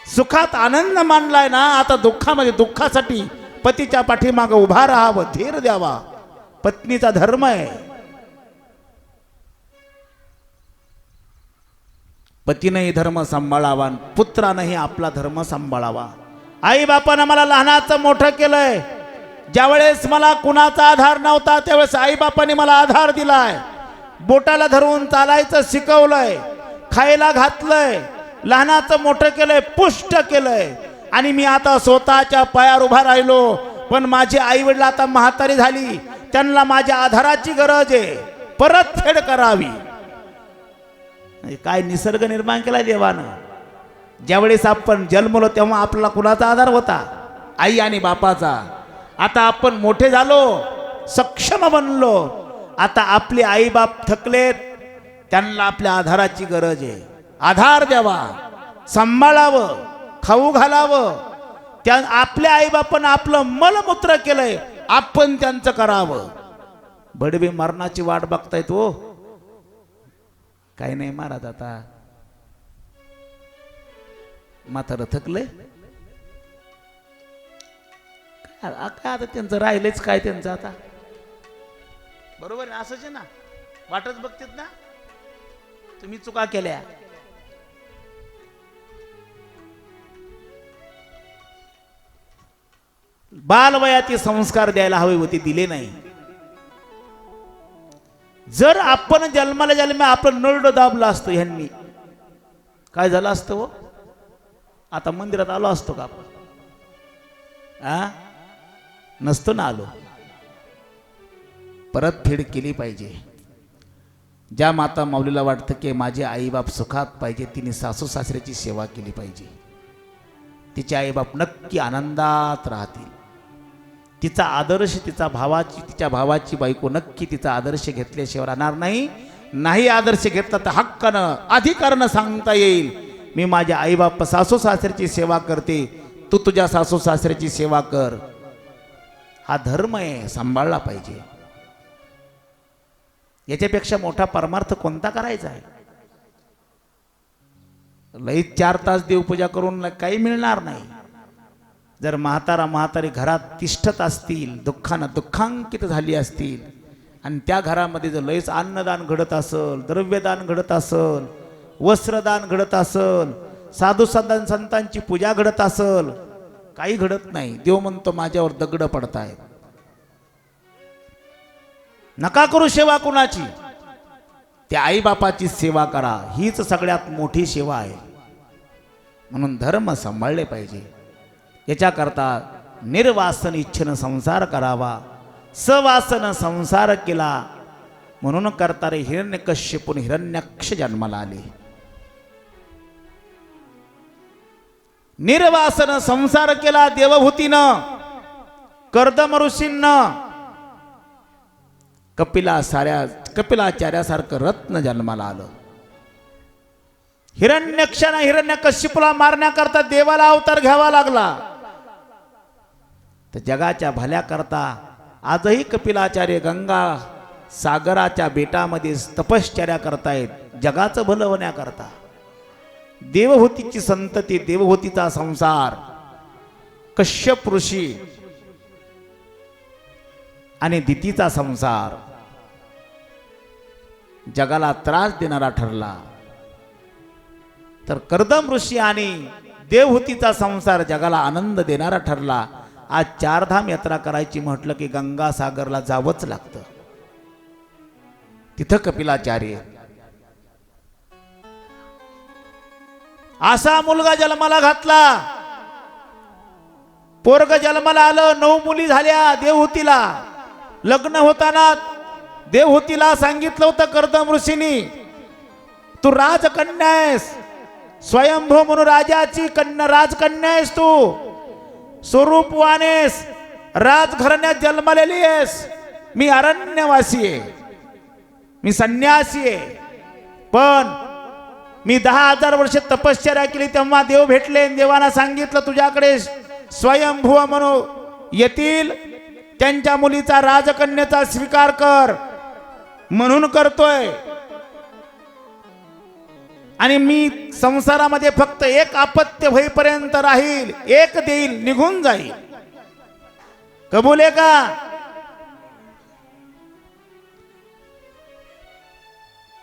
सुखात आनंद मानलाय ना, आता दुःखामध्ये दुःखासाठी पतीच्या पाठीमागं उभा राहावं, धीर द्यावा. पत्नीचा धर्म आहे. पतीनेही धर्म सांभाळावा, पुत्रानेही आपला धर्म सांभाळावा. आई बापानं मला लहानाचं मोठं केलंय. ज्यावेळेस मला कुणाचा आधार नव्हता त्यावेळेस आई बापाने मला आधार दिलाय. बोटाला धरून चालायचं शिकवलंय, खायला घातलंय, लहानाचं मोठं केलंय, पुष्ट केलंय. आणि मी आता स्वतःच्या पायावर उभा राहिलो. पण माझी आई वडील आता म्हातारी झाली, त्यांना माझ्या आधाराची गरज आहे. परतफेड करावी. काय निसर्ग निर्माण केला देवानं. ज्यावेळेस आपण जन्मलो तेव्हा आपल्याला कुणाचा आधार होता? आई आणि बापाचा. आता आपण मोठे झालो, सक्षम बनलो. आता आपले आई बाप थकलेत, त्यांना आपल्या आधाराची गरज आहे. आधार द्यावा, सांभाळावं, खाऊ घालावं. त्या आपल्या आई बापानं आपलं मलमूत्र केलंय, आपण त्यांचं करावं. बडबे मरणाची वाट बघतायत हो. काही नाही महाराज, आता म्हातारं थकलंय. काय आता त्यांचं राहिलंच काय त्यांचं आता? बरोबर आहे, असंच आहे ना. वाटच बघतेत ना. तुम्ही चुका केल्या. बालवयाचे संस्कार द्यायला हवे होते, दिले नाही. जर आपण जन्माला आपलं नरड दाबलं असतं ह्यांनी, काय झालं असतं हो? आता मंदिरात आलो असतो का आपण? नसतो ना आलो. परतफेड केली पाहिजे. ज्या माता माऊलीला वाटतं की माझे आईबाप सुखात पाहिजे, तिने सासू सासऱ्याची सेवा केली पाहिजे. तिचे आईबाप नक्की आनंदात राहतील. तिचा आदर्श तिच्या भावाची बायको नक्की तिचा आदर्श घेतल्याशिवाय राहणार नाही. नाही आदर्श घेतला तर हक्कानं अधिकारानं सांगता येईल, मी माझ्या आईबाप सासू सासऱ्याची सेवा करते, तू तुझ्या सासू सासऱ्याची सेवा कर. हा धर्म आहे, सांभाळला पाहिजे. याच्यापेक्षा मोठा परमार्थ कोणता करायचा आहे? लई 4 तास देवपूजा करून काही मिळणार नाही. जर म्हातारी घरात तिष्ठत असतील, दुःखानं दुःखांकित झाली असतील, आणि त्या घरामध्ये जर लईच अन्नदान घडत असल, द्रव्यदान घडत असल, वस्त्रदान घडत असल, साधू संतांची पूजा घडत असल, काही घडत नाही. देव म्हणतो माझ्यावर दगड पडतायत. नका करू सेवा कुणाची, त्या आई बापाची सेवा करा. हीच सगळ्यात मोठी सेवा आहे. म्हणून धर्म सांभाळले पाहिजे. याच्याकरता निर्वासन इच्छेनं संसार करावा. सवासन संसार केला म्हणून करता रे हिरण्यकश्यपून हिरण्याक्ष जन्माला आले. निर्वासन संसार केला देवभूतीनं, कर्दम ऋषींनं. कपिलाचार्यासारखं रत्न जन्माला आलं. हिरण्यक्षाने हिरण्यकश्यपूला मारण्याकरता देवाला अवतार घ्यावा लागला. तर जगाच्या भल्याकरता आजही कपिलाचार्य गंगा सागराच्या बेटामध्ये तपश्चर्या करतायत, जगाचं भलं होण्याकरता. देवहूतीची संतती, देवहूतीचा संसार, कश्यप ऋषी आणि दितीचा संसार जगाला त्रास देणारा ठरला. तर कर्दम ऋषी आणि देवहूतीचा संसार जगाला आनंद देणारा ठरला. आज चारधाम यात्रा करायची म्हटलं की गंगा सागरला जावंच लागतं. तिथं कपिलाचार्य, असा मुलगा जन्माला घातला. पोरग जन्माला आलं, 9 मुली झाल्या देवहूतीला. लग्न होताना देवहूतीला सांगितलं होतं कर्दम ऋषींनी, तू राजकन्या आहेस, स्वयंभू म्हणून राजाची राजकन्या आहेस, तू स्वरूपवानेस, राजघराण्यात जन्मलेली आहेस. मी अरण्यवासी आहे, मी संन्यासी आहे, पण मी 10,000 वर्ष तपश्चर्या केली तेव्हा देव भेटले. देवाना सांगितलं तुझ्याकडे स्वयंभू म्हणून येतील, त्यांच्या मुलीचा राजकन्याचा स्वीकार कर. म्हणून करतोय. आणि मी संसारामध्ये फक्त एक अपत्य होईपर्यंत राहील, एक देईल, निघून जाईल. कबूल आहे का?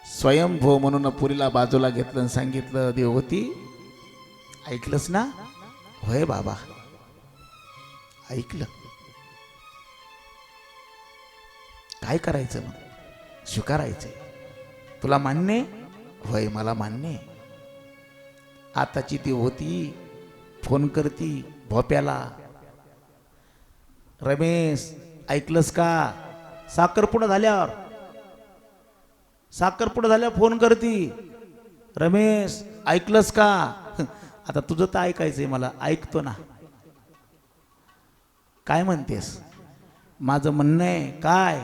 स्वयंभू म्हणून पुरीला बाजूला घेतलं आणि सांगितलं, देवहूती ऐकलंस ना? होय बाबा, ऐकलं. काय करायचं मग? स्वीकारायचं. तुला मान्य? होय मला मान्य. आताची ती होती फोन करती भोप्याला, रमेश ऐकलंस का? साखरपुडा झाल्यावर फोन करती, रमेश ऐकलंस का? आता तुझं तर ऐकायचंय मला, ऐकतो ना. काय म्हणतेस? माझं म्हणणं आहे काय?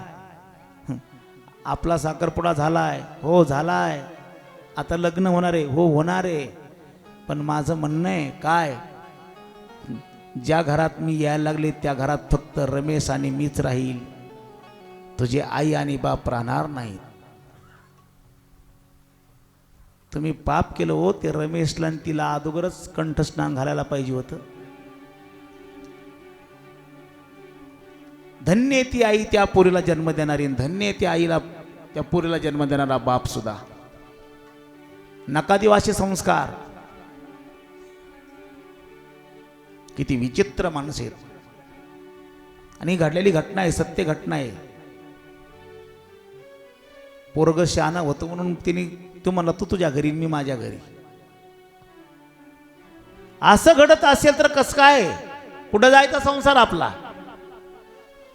आपला साखरपुडा झालाय? हो झालाय. आता लग्न होणार आहे? हो होणार आहे. पण माझं म्हणणं आहे काय? ज्या घरात मी यायला लागले त्या घरात फक्त रमेश आणि मीच राहील, तुझे आई आणि बाप राहणार नाहीत. तुम्ही पाप केलं हो. ते रमेशला आणि तिला अगोदरच कंठस्नान घालायला पाहिजे होतं. धन्य ती आई त्या पोरीला जन्म देणारी, धन्य ती आईला त्या पोरीला जन्म देणारा बाप सुद्धा. नका देऊ असे संस्कार. किती विचित्र माणसं आहेत. आणि घडलेली घटना आहे, सत्य घटना आहे. पोरग शहाणा होतं म्हणून तिने तू म्हणला तू तुझ्या घरी, मी माझ्या घरी. असं घडत असेल तर कसं काय? कुठं जायचा संसार आपला?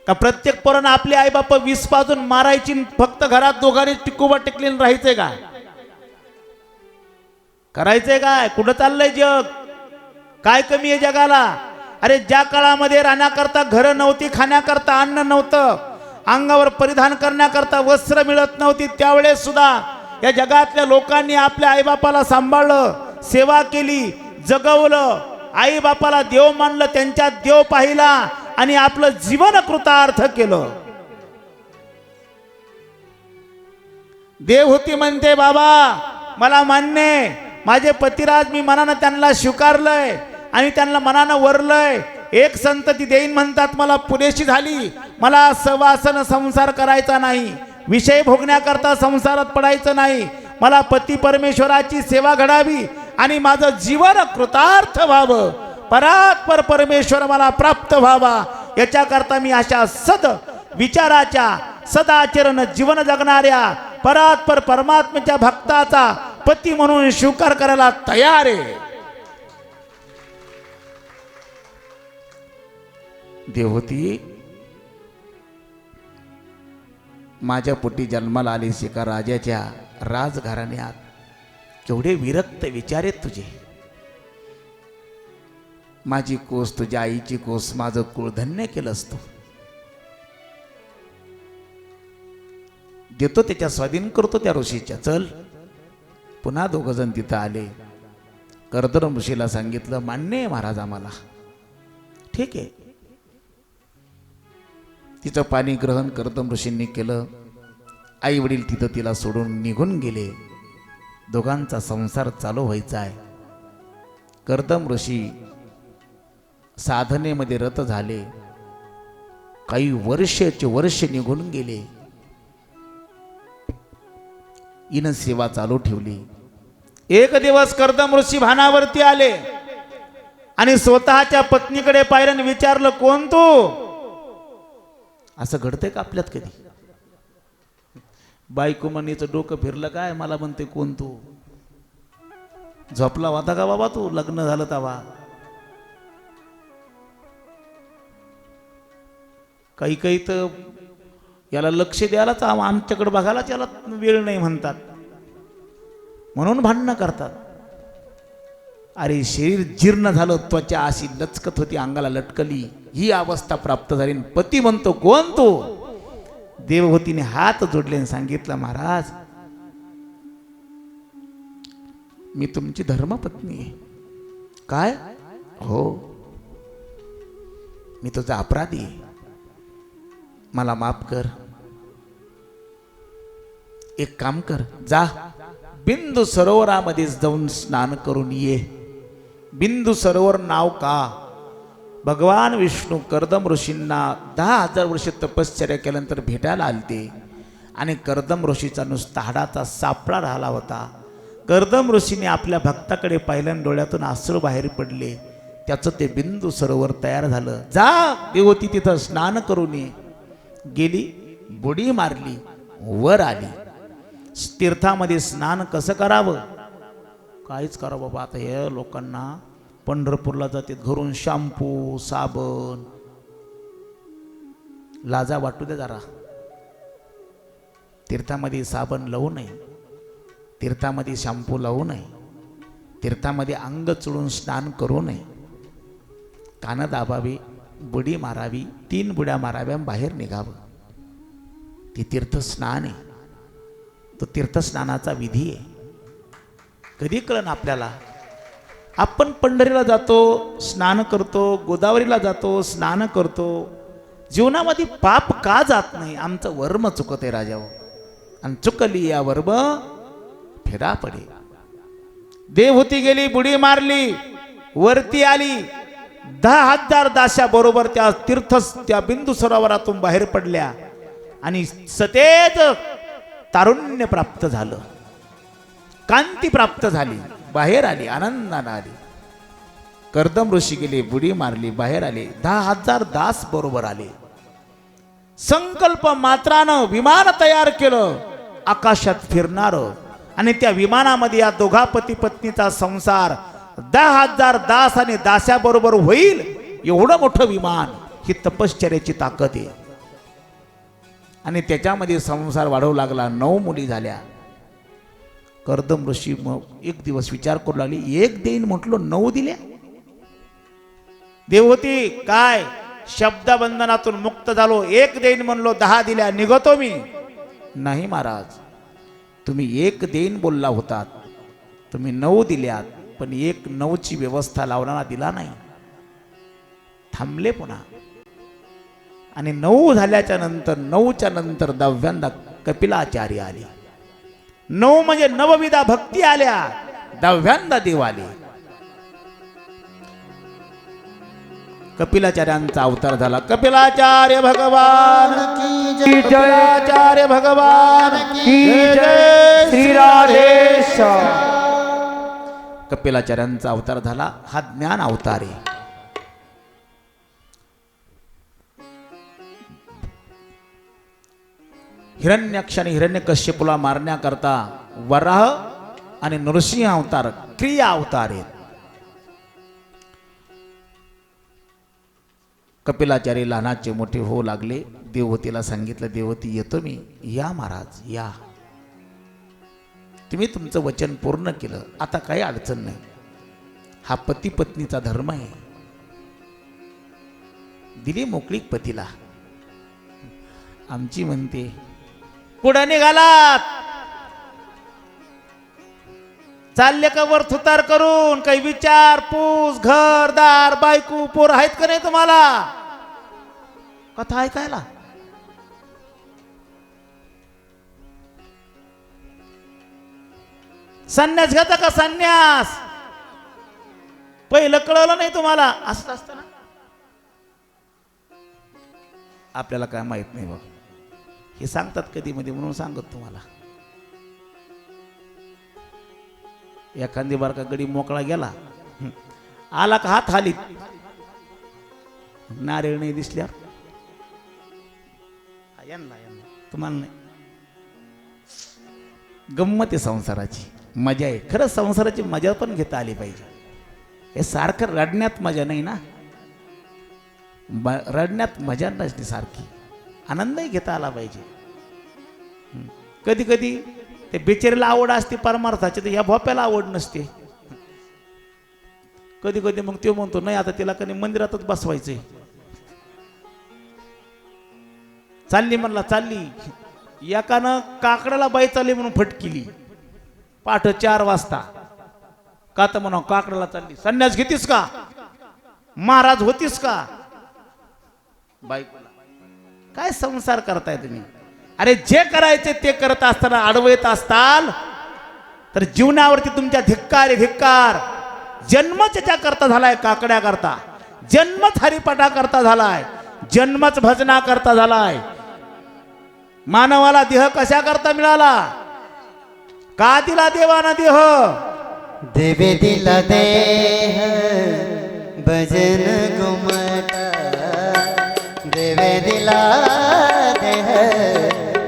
का प्रत्येक पोरानं आपले आई बाप 20 पाजून मारायची, फक्त घरात दोघांनी टिकूबा टिकलेलं राहायचंय काय? करायचंय काय? कुठं चाललंय जग? काय कमी आहे जगाला? अरे ज्या काळामध्ये राहण्याकरता घरं नव्हती, खाण्याकरता अन्न नव्हतं, अंगावर परिधान करण्याकरता वस्त्र मिळत नव्हती, त्यावेळेस सुद्धा या जगातल्या लोकांनी आपल्या आईबापाला सांभाळलं, सेवा केली, जगवलं, आईबापाला देव मानलं, त्यांच्यात देव पाहिला आणि आपलं जीवन कृतार्थ केलं. देवहूती म्हणते, बाबा मला मान्य, माझे पतिराज, मी मनानं त्यांना स्वीकारलंय आणि त्यांना मनानं वरलंय. एक संतती देईन म्हणतात, मला पुरेशी झाली. मला सवासन संसार करायचा नाही, विषय भोगण्याकरता संसारात पडायचं नाही. मला पती परमेश्वराची सेवा घडावी आणि माझं जीवन कृतार्थ व्हावं, परात्पर परमेश्वर मला प्राप्त व्हावा. याच्याकरता मी अशा सद विचाराच्या, सदाचरण जीवन जगणाऱ्या परात्पर परमात्म्याच्या भक्ताचा पती म्हणून स्वीकार करायला तयार आहे. देवहूती, माझ्या पोटी जन्माला आली शिका राजाच्या राजघराण्यात. केवढे विरक्त विचार आहेत तुझे. माझी कोस तुझ्या आईची कोस, माझं कुळ धन्य केलं असतं. देतो त्याच्या स्वाधीन करतो त्या ऋषीच्या. चल. पुन्हा दोघ जण तिथं आले. कर्दम ऋषीला सांगितलं, मान्य आहे महाराज आम्हाला, ठीक आहे. तिचं पाणी ग्रहण कर्दम ऋषींनी केलं. आई वडील तिथं तिला सोडून निघून गेले. दोघांचा संसार चालू व्हायचा आहे. कर्दम ऋषी साधनेमध्ये रत झाले. काही वर्षाचे वर्ष निघून गेले. हिनं सेवा चालू ठेवली. एक दिवस कर्दम ऋषी भानावरती आले आणि स्वतःच्या पत्नीकडे पाहिलं, विचारलं, कोण तू? असं घडतंय का आपल्यात कधी? बायको म्हणीचं डोकं फिरलं काय, मला म्हणते कोण तू? झोपला होता का बाबा तू? लग्न झालं तवा? काही काही तर याला लक्ष द्यायलाच, आमच्याकडे बघायलाच याला वेळ नाही म्हणतात, म्हणून भांडणं करतात. अरे शरीर जीर्ण झालं, त्वचा अशी लचकत होती, अंगाला लटकली, ही अवस्था प्राप्त झाली. पती म्हणतो, कोण तो? देवहूतीने हात जोडले आणि सांगितलं, महाराज मी तुमची धर्मपत्नी आहे. काय? हो, मी तुझा अपराधी आहे, मला माफ कर. एक काम कर, जा बिंदू सरोवरामध्ये जाऊन स्नान करून ये. बिंदू सरोवर नाव का? भगवान विष्णू कर्दम ऋषींना 10,000 वर्ष तपश्चर्या केल्यानंतर भेटायला आलते आणि कर्दम ऋषीचा नुसता हाडाचा सापळा राहिला होता. कर्दम ऋषीने आपल्या भक्ताकडे पाहिल्यान डोळ्यातून अश्रू बाहेर पडले. त्याचं ते बिंदू सरोवर तयार झालं. जा देवती तिथं स्नान करून ये. गेली, बुडी मारली, वर आली. तीर्थामध्ये स्नान कसं करावं? काहीच करा बाबा. आता हे लोकांना पंढरपूरला जाते, घरून शॅम्पू साबण, लाजा वाटू दे जरा. तीर्थामध्ये साबण लावू नये, तीर्थामध्ये शॅम्पू लावू नये, तीर्थामध्ये अंग चुळून स्नान करू नये. कानं दाबावी, बुडी मारावी, 3 बुड्या माराव्या, बाहेर निघावं. ती तीर्थस्नान आहे. तो तीर्थस्नानाचा विधी आहे. कधी कळण आपल्याला? आपण पंढरीला जातो, स्नान करतो, गोदावरीला जातो, स्नान करतो. जीवनामध्ये पाप का जात नाही? आमचं वर्म चुकत आहे राजाओ. आणि चुकली या वर्म फेरा पडे. देवहूती गेली, बुडी मारली, वरती आली. 10,000 दास्या बरोबर त्या त्या बिंदू सरोवरातून बाहेर पडल्या आणि सतेज तारुण्य प्राप्त झालं, कांती प्राप्त झाली, बाहेर आली, आनंदाने आली. कर्दम ऋषी गेले, बुडी मारली, बाहेर आले. 10,000 दास बरोबर आले. संकल्प मात्रानं विमान तयार केलं, आकाशात फिरणार. आणि त्या विमानामध्ये या दोघा पती पत्नीचा संसार 10,000 दास आणि दास्या बरोबर होईल, एवढं मोठं विमान. ही तपश्चर्याची ताकद आहे. आणि त्याच्यामध्ये संसार वाढवू लागला. 9 मुली झाल्या. कर्दम ऋषी एक दिवस विचार करू लागली, एक देईन म्हटलं, 9 दिल्या. देवहूती काय? शब्दबंधनातून मुक्त झालो, एक देईन म्हणलो, 10 दिल्या, निघतो मी. नाही महाराज, तुम्ही एक देईन बोलला होतात, तुम्ही 9 दिल्यात, पण 9ची व्यवस्था लावणारा दिला नाही. थांबले पुन्हा. आणि 9 झाल्याच्या नंतर, 9च्या नंतर 10व्यांदा कपिलाचार्य आले. 9 म्हणजे नवविधा भक्ती आल्या, 10व्यांदा देव आले. कपिलाचार्यांचा अवतार झाला. कपिलाचार्य भगवान
की जय.
की जय.
कपिलाचार्य भगवान
की जय. श्री राधेश.
कपिलाचार्यांचा अवतार झाला. हा ज्ञान अवतार आहे. हिरण्यक्ष आणि हिरण्यकश्यपूला मारण्याकरता वराह आणि नृसिंह अवतार, क्रिया अवतार आहेत. कपिलाचार्य लहानाचे मोठे होऊ लागले. देवहूतीला सांगितलं, देवहूती येतो मी. या महाराज या, तुम्ही तुमचं वचन पूर्ण केलं, आता काही अडचण नाही. हा पती पत्नीचा धर्म आहे. दिली मोकळीक पतीला. आमची म्हणते पुढं निघालात, चालले का वर थुतार करून? काही विचार पूस, घरदार, बायको, पोर आहेत का नाही तुम्हाला कथा ऐकायला? संन्यास घेता का संन्यास? पहिलं कळलं नाही तुम्हाला? असं असतं ना. आपल्याला काय माहित नाही बघ, हे सांगतात कधी मध्ये म्हणून सांगत तुम्हाला. एखादी बार का गडी मोकळा गेला, आला का हात हालीत, नारळ नाही दिसल्या तुम्हाला नाही. गंमत आहे संसाराची, मजा आहे. खरंच संसाराची मजा पण घेता आली पाहिजे. हे सारखं रडण्यात मजा नाही ना, रडण्यात मजा नसते, सारखी आनंदही घेता आला पाहिजे. कधी कधी ते बिचारीला आवड असते परमार्थाची, तर ह्या भोप्याला आवड नसते. कधी कधी मग तो म्हणतो नाही आता तिला कधी मंदिरातच बसवायचंय. चालली म्हणला, चालली एकानं काकडाला बाई चालली म्हणून फटकिली पाठ 4 वाजता. का तर म्हणा काकडाला चालली, संन्यास घेतीस का? महाराज होतीस का? बायकोला काय संसार करताय तुम्ही? अरे जे करायचे ते करत असताना अडवत असताल तर जीवनावरती तुमच्या धिक्कार आहे, धिक्कार. जन्मच त्याच्या करता झालाय काकड्या करता, जन्मच हरिपाठा करता झालाय, जन्मच भजना करता झालाय. मानवाला देह कशा करता मिळाला? का दिला देवाना देह?
देवे दिला देह भजन घुमट, देवे दिला देह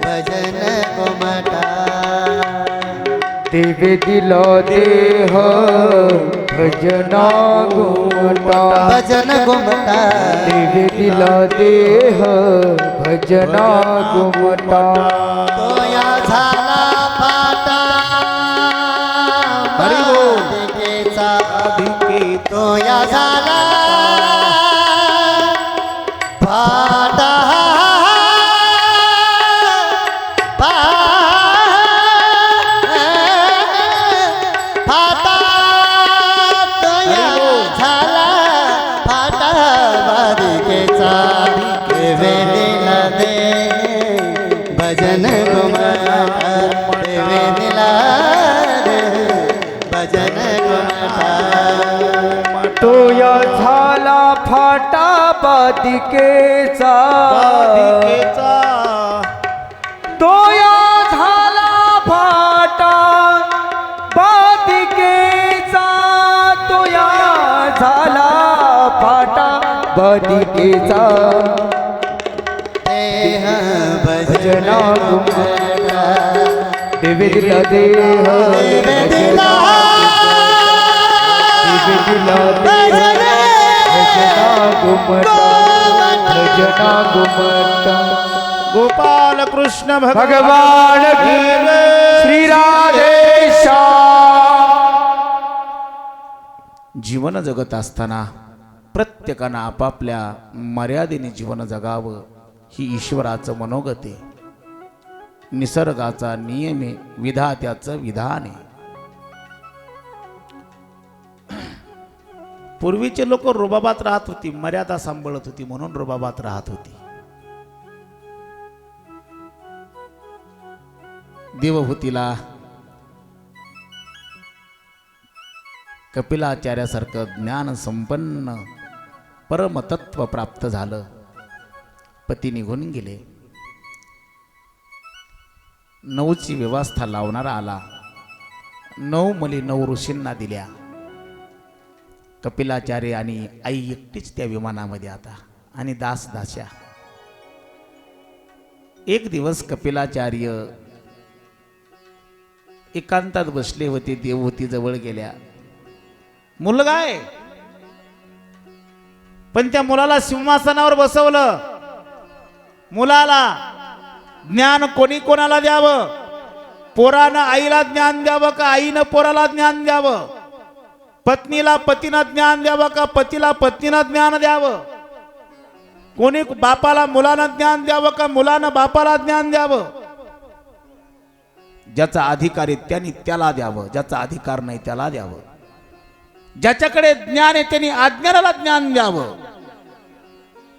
भजन घुमटा.
देवे दिला देह भजना घुमटा,
भजन घुमटा.
देवे दिला देह भजना घुमटा.
तोया झाला फाटा मालिकेचा, तोया झाला फाटा फाटा, तोया झाला फाटा मालिकेचा. देवे दिला दे भजन घुमटा, देवे दिला दे भजन घुमटा.
तोया झाला फाटा बादिकेचा, तोया झाला फाटा बादिकेचा, तोया झाला फाटा बादिकेचा.
देह
भजना
भजना
घुमटा, देवे दिला देह
देवे दिला
देवे दिला देह भजना घुमटा, भजना घुमटा.
गोपाल कृष्ण
भगवान की श्री राधेशा.
जीवन जगत असताना प्रत्येकानं आपापल्या मर्यादेने जीवन जगावं ही ईश्वराचं मनोगत आहे, निसर्गाचा नियम आहे, विधात्याचं विधान आहे. पूर्वीचे लोक रुबाबात राहत होती, मर्यादा सांभाळत होती म्हणून रुबाबात राहत होती. देवहूतीला कपिलाचार्यासारखं ज्ञान संपन्न परमतत्व प्राप्त झालं. पती निघून गेले. 9ची व्यवस्था लावणारा आला. 9 मुली 9 ऋषींना दिल्या. कपिलाचार्य आणि आई एकटीच त्या विमानामध्ये आता, आणि दास दास्या. एक दिवस कपिलाचार्य एकांतात बसले होते. देवहूती जवळ गेल्या. मुलगा आहे, पण त्या मुलाला सिंहासनावर बसवलं. मुलाला ज्ञान कोणी कोणाला द्यावं? पोरानं आईला ज्ञान द्यावं का आईनं पोराला ज्ञान द्यावं? पत्नीला पतीनं ज्ञान द्यावं का पतीला पत्नीनं ज्ञान द्यावं? कोणी बापाला मुलांना ज्ञान द्यावं का मुलानं बापाला ज्ञान द्यावं? ज्याचा अधिकार आहे त्यांनी त्याला द्यावं, ज्याचा अधिकार नाही त्याला द्यावं. ज्याच्याकडे ज्ञान आहे त्यांनी अज्ञानाला ज्ञान द्यावं.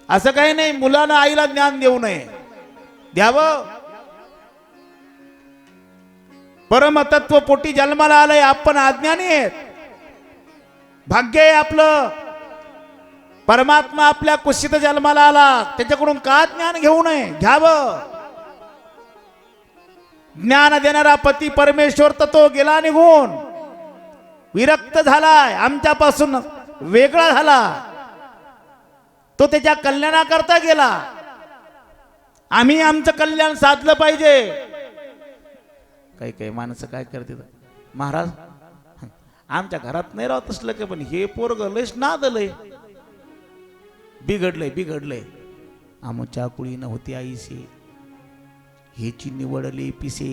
असं काही नाही मुलानं आईला ज्ञान देऊ नये, द्यावं. परमतत्व पोटी जन्माला आलंय, आपण अज्ञानी आहेत. भाग्य आहे आपलं. परमात्मा आपल्या कुशीत जन्माला आला, त्याच्याकडून का ज्ञान घेऊ नये? घ्यावं. ज्ञान देणारा पती परमेश्वर तर तो गेला निघून, विरक्त झालाय, आमच्यापासून वेगळा झाला. तो त्याच्या कल्याणाकरता गेला. आम्ही आमचं कल्याण साधलं पाहिजे. काही काही माणसं काय करते, महाराज आमच्या घरात नाही राहत असलं का, पण हे पोरग लयच नादलंय, बिघडलंय. आमच्या कुळी नव्हती आईशी, हेची निवडली पिसे.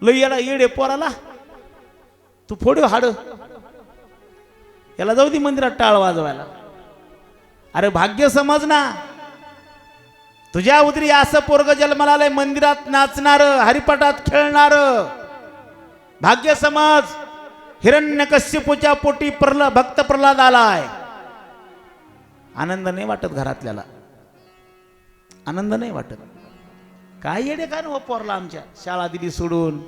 लय याला येडे पोराला, तू फोडू हाड, याला जाऊ दे मंदिरात टाळ वाजवायला. अरे भाग्य समज ना, तुझ्या उदरी असं पोरग जन्माला आलंय, मंदिरात नाचणार, हरिपाठात खेळणार. भाग्य समज. हिरण्यकश्यपूच्या पोटी भक्त प्रल्हाद आलाय. आनंद नाही वाटत घरातल्याला, आनंद नाही वाटत. काय येडे काय ना पोरला आमच्या, शाळा दिली सोडून,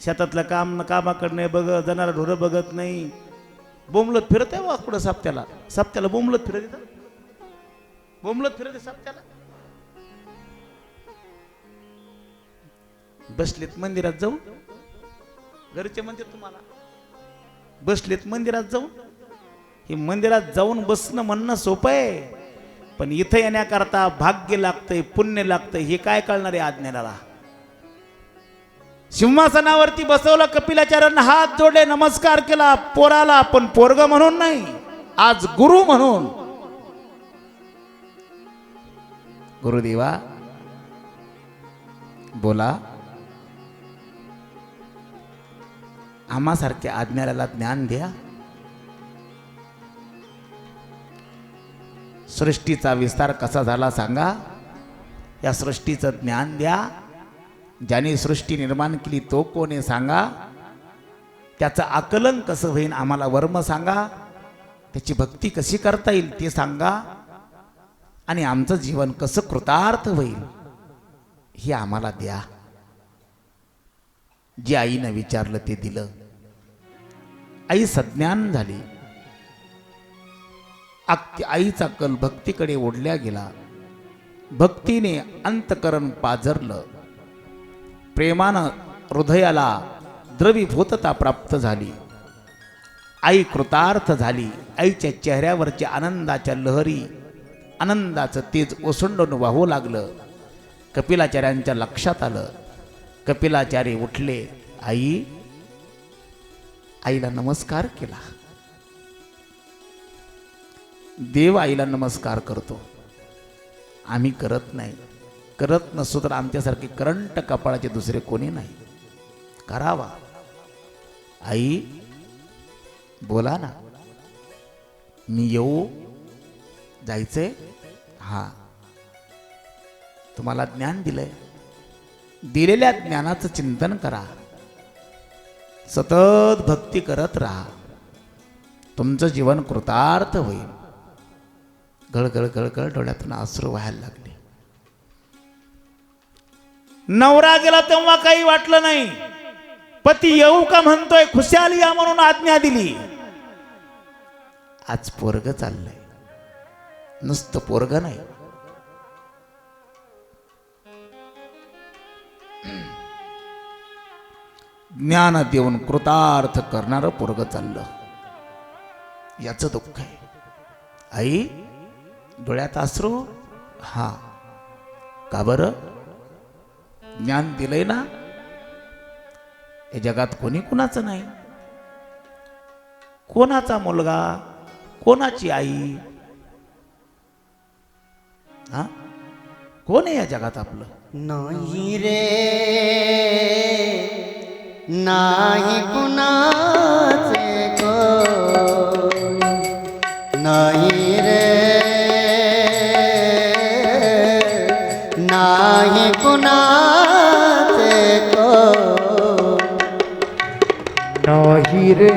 शेतातलं कामाकडे बघत, जनारा ढोरं बघत नाही, बोंबलत फिरत आहे वा कुठं सप्त्याला बोंबलत फिरत येतं, बोंबलत फिरत सप्त्याला. बसलेत मंदिरात जाऊन, घरचे म्हणते तुम्हाला बसलेत मंदिरात जाऊन. हे मंदिरात जाऊन बसणं म्हणणं सोपं आहे, पण इथं येण्याकरता भाग्य लागतंय, पुण्य लागतंय. हे काय कळणार आहे अज्ञानाला? सिंहासनावरती बसवलं कपिलाचार्यांना, हात जोडले, नमस्कार केला पोराला, पण पोरग म्हणून नाही, आज गुरु म्हणून. गुरुदेवा बोला, आम्हासारख्या अज्ञानाला ज्ञान द्या. सृष्टीचा विस्तार कसा झाला सांगा, या सृष्टीचं ज्ञान द्या. ज्याने सृष्टी निर्माण केली तो कोण आहे सांगा. त्याचं आकलन कसं होईल आम्हाला वर्म सांगा. त्याची भक्ती कशी करता येईल ते सांगा. आणि आमचं जीवन कसं कृतार्थ होईल हे आम्हाला द्या. जे आईनं विचारलं ते दिलं. आई सज्ञान झाली. आईचा कल भक्तीकडे ओढल्या गेला. भक्तीने अंतकरण पाझरलं. प्रेमानं हृदयाला द्रवीभूतता प्राप्त झाली. आई कृतार्थ झाली. आईच्या चेहऱ्यावरच्या आनंदाच्या लहरी, आनंदाचं तेज ओसंडून वाहू लागलं. कपिलाचार्यांच्या लक्षात आलं. कपिलाचार्य उठले. आईला नमस्कार केला. देव आईला नमस्कार करतो, आम्ही करत नाही. करत नसतो तर आमच्यासारखे करंट कपाळाचे दुसरे कोणी नाही. करावा. आई बोला ना, मी येऊ, जायचंय? हा, तुम्हाला ज्ञान दिलंय, दिलेल्या ज्ञानाचं चिंतन करा. सतत भक्ती करत राहा. तुमचं जीवन कृतार्थ होईल. गळगळ गळगळ डोळ्यातून अश्रू व्हायला लागले. नवरा गेला तेव्हा काही वाटलं नाही. पती येऊ का म्हणतोय, खुशाल या म्हणून आज्ञा दिली. आज पोरग चाललंय, नुसतं पोरग नाही. ज्ञान देऊन कृतार्थ करणारं पोरग चाललं. याचं दुःख आहे. आई डोळ्यात अश्रू. हा, का बरं? ज्ञान दिलंय ना. या जगात कोणी कुणाचं नाही. कोणाचा मुलगा, कोणाची आई, हा, कोण आहे या जगात आपलं?
नाही रे, नाही कुणाचे कोणी, नाही रे, नाही कुणाचे कोण
नाही रे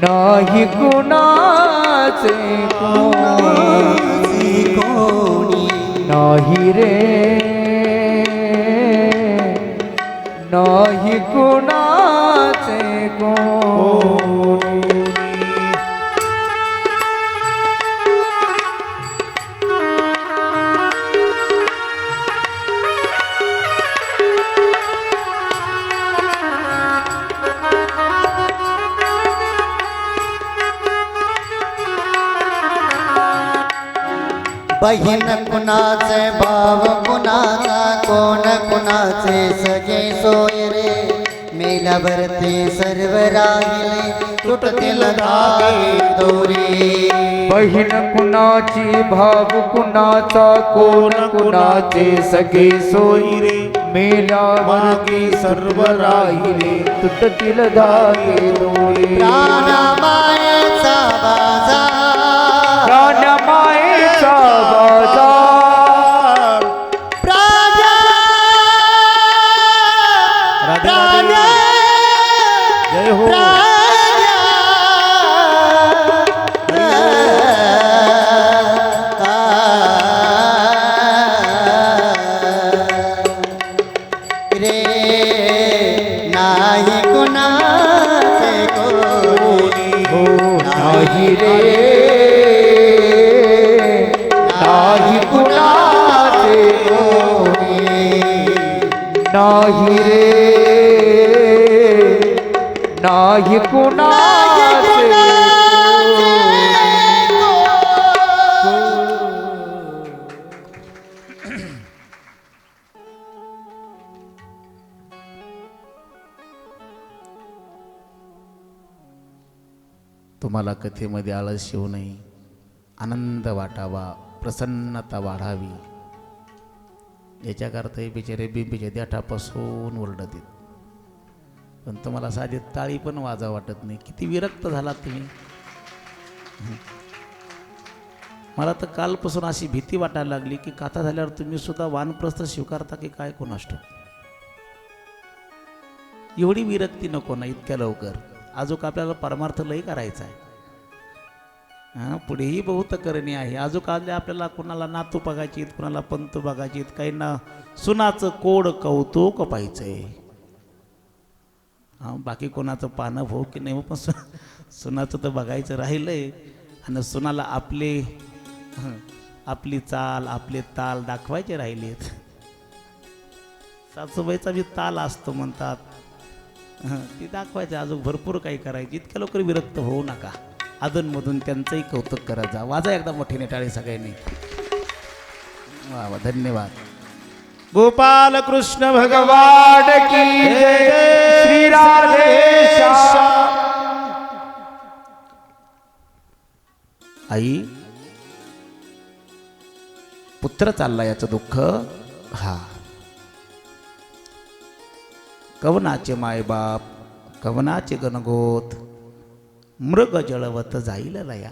नाही कुणाचे कोणी
कोणी
नाही रे नाही कुणाचे कोणी
बहीण कुणाचे भाव कुणाचा कोण कुणाचे सगे सोय रे मेल्यावरती सर्व राहिले तुटतील धागे दोरे
बहीण कुणाची भाव कुणाचा कोण कुणाचे सगळे सोयी रे मेल्या मागे सर्व राहिले तुटतील धागे दोरे
प्राणमायेचा बाजार
प्राणमायेचा बाजार
राधे राधे जय हो
रे नाही कुणाचे कोणी
हो नाही रे नाही कुणाचे कोणी नाही रे नाही कुणाचे
तुम्हाला कथेमध्ये आळस येऊ नये, आनंद वाटावा, प्रसन्नता वाढावी याच्याकरता हे बिचारे बिंबीच्या देठापासून ओरडतील. पण तुम्हाला साधी टाळी पण वाजा वाटत नाही. किती विरक्त झालात तुम्ही. मला तर कालपासून अशी भीती वाटायला लागली की कथा झाल्यावर तुम्ही सुद्धा वानप्रस्थ स्वीकारता की काय कोणास ठाऊक. एवढी विरक्ती नको ना इतक्या लवकर. अजून आपल्याला परमार्थ लय करायचा आहे. पुढेही बहुत करणी आहे. अजून आपल्याला कुणाला नातू बघायचीत, कुणाला पंत बघायचीत, काहींना सुनाचं कोड कौतुक पाहिजे. बाकी कोणाचं पानं भाऊ की नाही पण सुनाचं तर बघायचं राहिलंय. आणि सुनाला आपली चाल आपले ताल दाखवायचे राहिलेत. सासूबाईचा बी ताल असतो म्हणतात, ती दाखवायची. अजून भरपूर काही करायची. इतक्या लवकर विरक्त होऊ नका. अधूनमधून त्यांचंही कौतुक करत जा. वाजा एकदा मोठीने टाळी सगळ्यांनी. वा वा, धन्यवाद. गोपाल कृष्ण
भगवान की जय. श्री राधेश.
आई पुत्र चालला याचं दुःख. हा, कवनाचे मायबाप, कवनाचे गणगोत, मृग जळवत जाईल लया.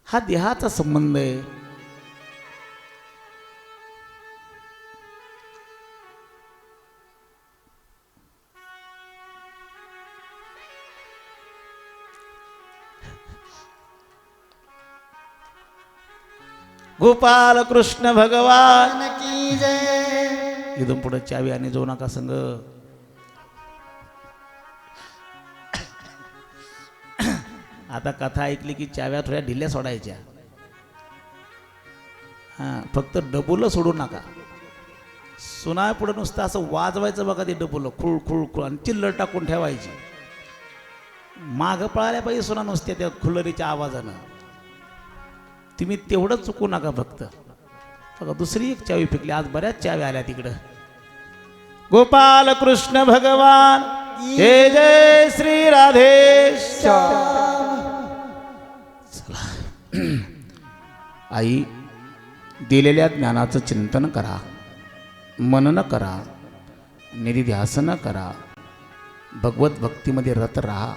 हा देहाचा संबंध आहे. गोपाल कृष्ण भगवान
की जय.
इथून पुढे चावी आणि जाऊ नका संग. आता कथा ऐकली की चाव्या थोड्या ढिल्या सोडायच्या. फक्त डबुलं सोडू नका. सुना पुढे नुसतं असं वाजवायचं बघा ते डबुलं, खुळ खुळ खुळ, आणि चिल्लर टाकून ठेवायची. माग पळाल्या पाहिजे सुना नुसत्या त्या खुलरीच्या आवाजानं. तुम्ही तेवढं चुकू नका. फक्त बघा दुसरी एक चावी फेकली. आज बऱ्याच चाव्या आल्या तिकडं. गोपाल कृष्ण भगवान जय जय. श्री राधेश. आई दिलेल्या ज्ञानाचं चिंतन करा, मनन करा, निधिध्यासन करा, भगवत भक्तीमध्ये रत राहा.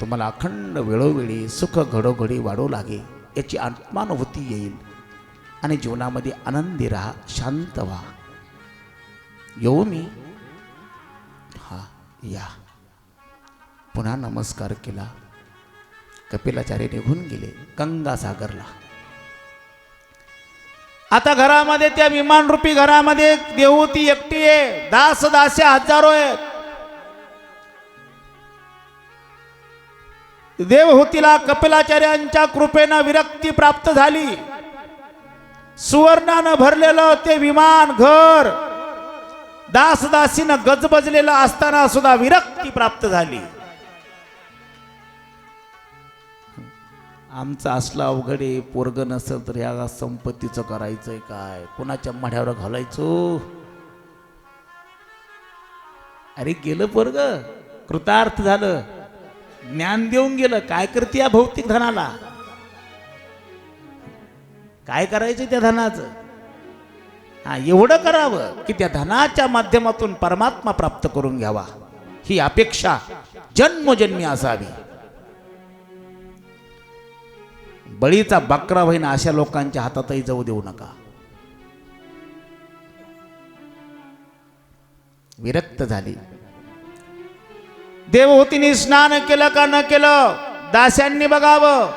तुम्हाला अखंड वेळोवेळी सुख घडोघडी वाढू लागे. याची आत्मानुभूती येईल आणि जीवनामध्ये आनंदी राहा, शांत व्हा. येऊ मी? हा या. पुन्हा नमस्कार केला. कपिलाचार्य निघून गेले गंगासागरला. आता घरामध्ये, त्या विमान रूपी घरामध्ये देवहूती एकटी आहे. दास दास्या हजारो आहेत. देवहूतीला कपिलाचार्यांच्या कृपेनं विरक्ती प्राप्त झाली. सुवर्णानं भरलेलं ते विमान घर दासदासीनं गजबजलेलं असताना सुद्धा विरक्ती प्राप्त झाली. आमचं असलं अवघडे पोरग नसेल तर या संपत्तीचं करायचंय काय, कोणाच्या माढ्यावर घालायचो. अरे गेलं पोरग, कृतार्थ झालं, ज्ञान देऊन गेलं. काय करते या भौतिक धनाला? काय करायचं त्या धनाचं? हा, एवढं करावं की त्या धनाच्या माध्यमातून परमात्मा प्राप्त करून घ्यावा, ही अपेक्षा जन्मोजन्मी असावी. बळीचा बकरा होईना अशा लोकांच्या हातातही जाऊ देऊ नका. विरक्त झाली. देवहूतीने स्नान केलं का न केलं दास्यांनी बघावं.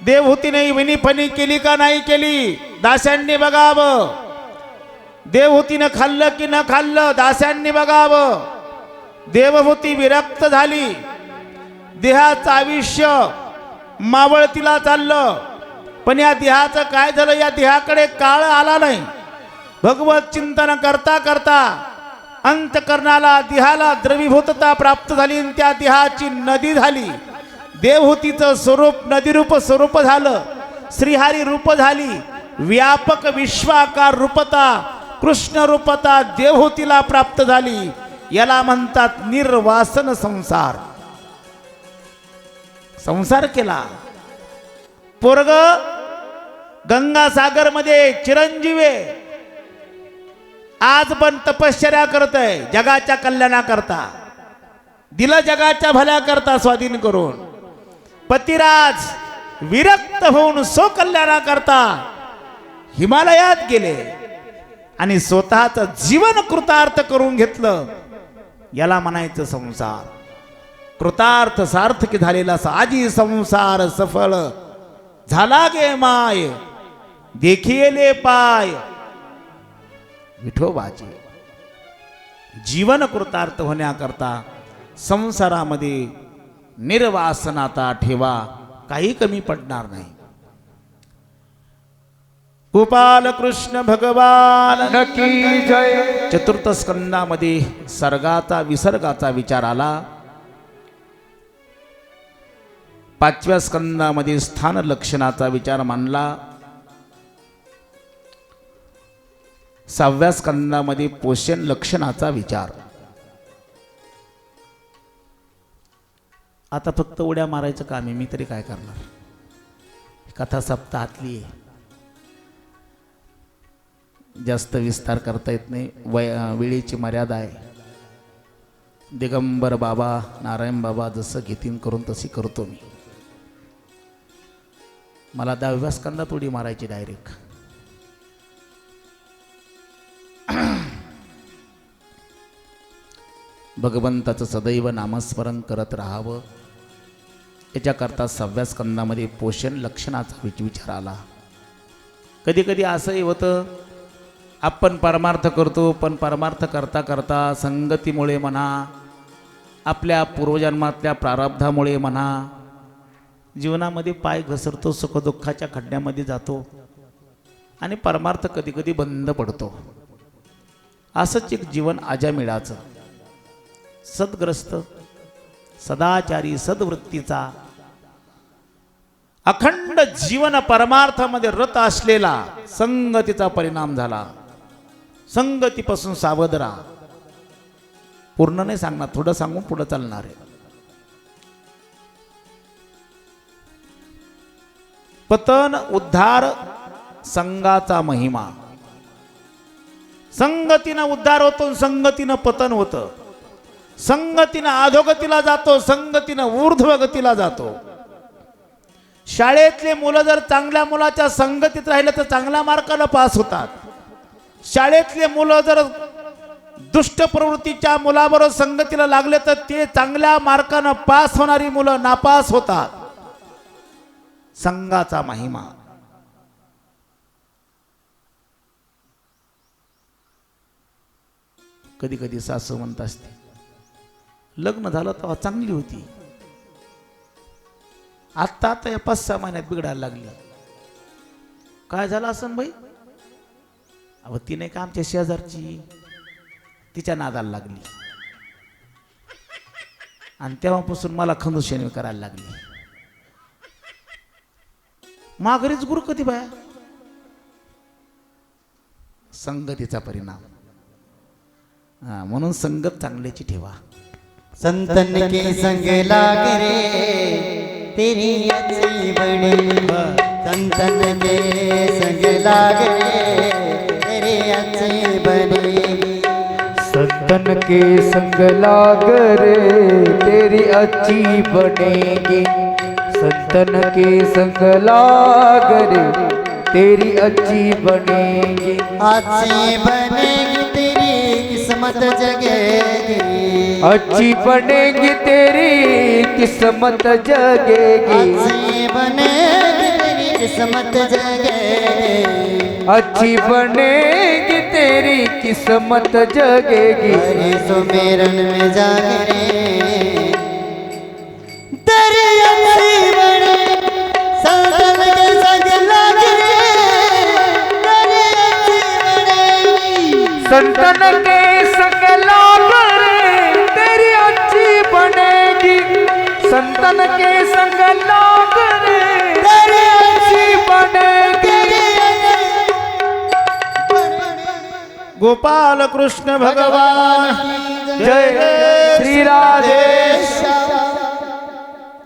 देवहूतीने विनीफणी केली का नाही केली दास्यांनी बघावं. देवहूतीनं खाल्लं की न खाल्लं दास्यांनी बघावं. देवहूती विरक्त झाली. देहाचं आयुष्य मावळतीला चाललं, पण या देहाचं काय झालं? या देहाकडे काळ आला नाही. भगवत चिंतन करता करता अंतकरणाला, देहाला द्रवीभूतता प्राप्त झाली आणि त्या देहाची नदी झाली. देवहूतीचं स्वरूप नदीरूप स्वरूप झालं, श्रीहरी रूप झाली. व्यापक विश्वाकार रूपता, कृष्ण रूपता देवहूतीला प्राप्त झाली. याला म्हणतात निर्वासन संसार. संसार केला. पोरग गंगासागर मध्ये चिरंजीवे, आज पण तपश्चर्या करतय जगाच्या कल्याणाकरता, दिलं जगाच्या भल्या करता स्वाधीन करून. पतिराज विरक्त होऊन सो कल्याणाकरता हिमालयात गेले आणि स्वतःच जीवन कृतार्थ करून घेतलं. याला म्हणायचं संसार. कृतार्थ सार्थकी झालेला आजी संसार सफळ झाला गे माय, देखिले पाय विठोबाचे. जीवन कृतार्थ होण्याकरता संसारामध्ये निर्वासनाता ठेवा, काही कमी पडणार नाही. गोपाल कृष्ण भगवान
नकी जय.
चतुर्थ स्कंदामध्ये सर्गाचा विसर्गाचा विचार आला. पाचव्या स्कंदामध्ये स्थान लक्षणाचा विचार मांडला. सहाव्या स्कंदामध्ये पोषण लक्षणाचा विचार. आता फक्त उड्या मारायचं काम आहे. मी तरी काय करणार? कथा सप्ताहातली आहे, जास्त विस्तार करता येत नाही. वेळेची मर्यादा आहे. दिगंबर बाबा, नारायण बाबा जसं घेतीन करून तशी करतो मी. मला 10व्या स्कंदात उडी मारायची डायरेक्ट. भगवंताचं सदैव नामस्मरण करत राहावं, याच्याकरता 6व्या स्कंदामध्ये पोषण लक्षणाचा विचार आला. कधी कधी असंही होतं, आपण परमार्थ करतो, पण परमार्थ करता करता संगतीमुळे म्हणा, आपल्या पूर्वजन्मातल्या प्रारब्धामुळे म्हणा, जीवनामध्ये पाय घसरतो, सुखदुःखाच्या खड्ड्यामध्ये जातो आणि परमार्थ कधी कधी बंद पडतो. असंच एक जीवन अजामिळाचं, सद्ग्रस्त, सदाचारी, सद्वृत्तीचा, अखंड जीवन परमार्थामध्ये रत असलेला संगतीचा परिणाम झाला. संगतीपासून सावध राहा. पूर्ण नाही सांगणार, थोडं सांगून पुढे चालणार आहे. पतन उद्धार संगाचा महिमा. संगतीनं उद्धार होतो, संगतीनं पतन होतं. संगतीनं अधोगतीला जातो, संगतीनं ऊर्ध्वगतीला जातो. शाळेतले मुलं जर चांगल्या मुलाच्या संगतीत राहिले तर चांगल्या मार्कानं पास होतात. शाळेतले मुलं जर दुष्ट प्रवृत्तीच्या मुलाबरोबर संगतीला लागले तर ते चांगल्या मार्कानं पास होणारी मुलं नापास होतात. संघाचा महिमा. कधी कधी सासू म्हणत असते, लग्न झालं तेव्हा चांगली होती, आता आता या 5-6 महिन्यात बिघडायला लागली. काय झालं असं बाई? अहो ती नाही का आमच्या शेजारची, तिच्या नादाला लागली आणि तेव्हापासून मला खंदूशेणी करायला लागली. माघारीच गुरु कधी बाया. संगतीचा परिणाम. म्हणून संगत चांगल्याची ठेवा.
संतन के संग लाग रे तेरी अच्छी बड़ी, संतन के संग लाग रे तेरी अच्छी बड़ी,
संतन के संग लाग रे तेरी अच्छी बनेगी, संतन के संग लाग रे तेरी अच्छी बनेगी,
अच्छी बनेगी तेरी किस्मत जगेगी,
अच्छी बनेगी तेरी किस्मत जगेगी,
अच्छी बनेगी तेरी किस्मत जगेगी,
अच्छी बनेगी तेरी किस्मत जगेगी।
हरे सुमेरन में जागरे तेरी अच्छी बड़ी, संतन के संग लाग रे तेरी अच्छी बड़ी,
संतन के संग लाग रे तेरी अच्छी बनेगी, संतन के संग लाग रे तेरी अच्छी बनेगी।
गोपाल कृष्ण भगवान
जय श्री राधे।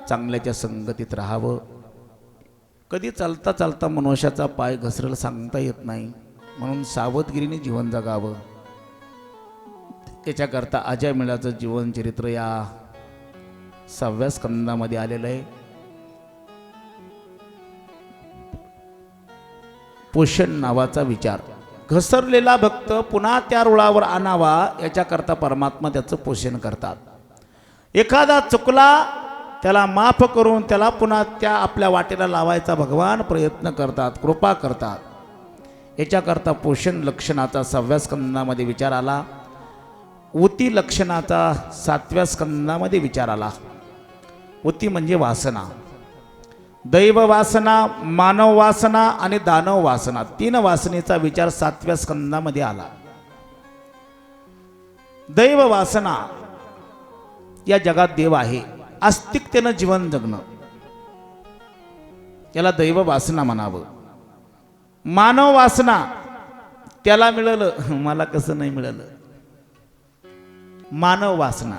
चांगल्याच्या संगतीत राहावं. कधी चालता चालता मनुष्याचा पाय घसरेल सांगता येत नाही, म्हणून सावधगिरीने जीवन जगावं. त्याच्याकरता अजय मिळाचं जीवन चरित्र या 6व्या स्कंदामध्ये आलेलं आहे. पोषण नावाचा विचार. घसरलेला भक्त पुन्हा त्या रुळावर आणावा याच्याकरता परमात्मा त्याचं पोषण करतात. एखादा चुकला त्याला माफ करून त्याला पुन्हा त्या आपल्या वाटेला लावायचा भगवान प्रयत्न करतात, कृपा करतात. याच्याकरता पोषण लक्षणाचा 6व्या स्कंदामध्ये विचार आला. उती लक्षणाचा 7व्या स्कंदामध्ये विचार आला. उती म्हणजे वासना. दैव वासना, मानव वासना आणि दानव वासना, 3 वासनेचा विचार 7व्या स्कंदामध्ये आला. दैव वासना. या जगात देव आहे, आस्तिकतेनं जीवन जगणं याला दैव वासना म्हणावं. मानव वासना, त्याला मिळालं मला कसं नाही मिळालं, मानव वासना.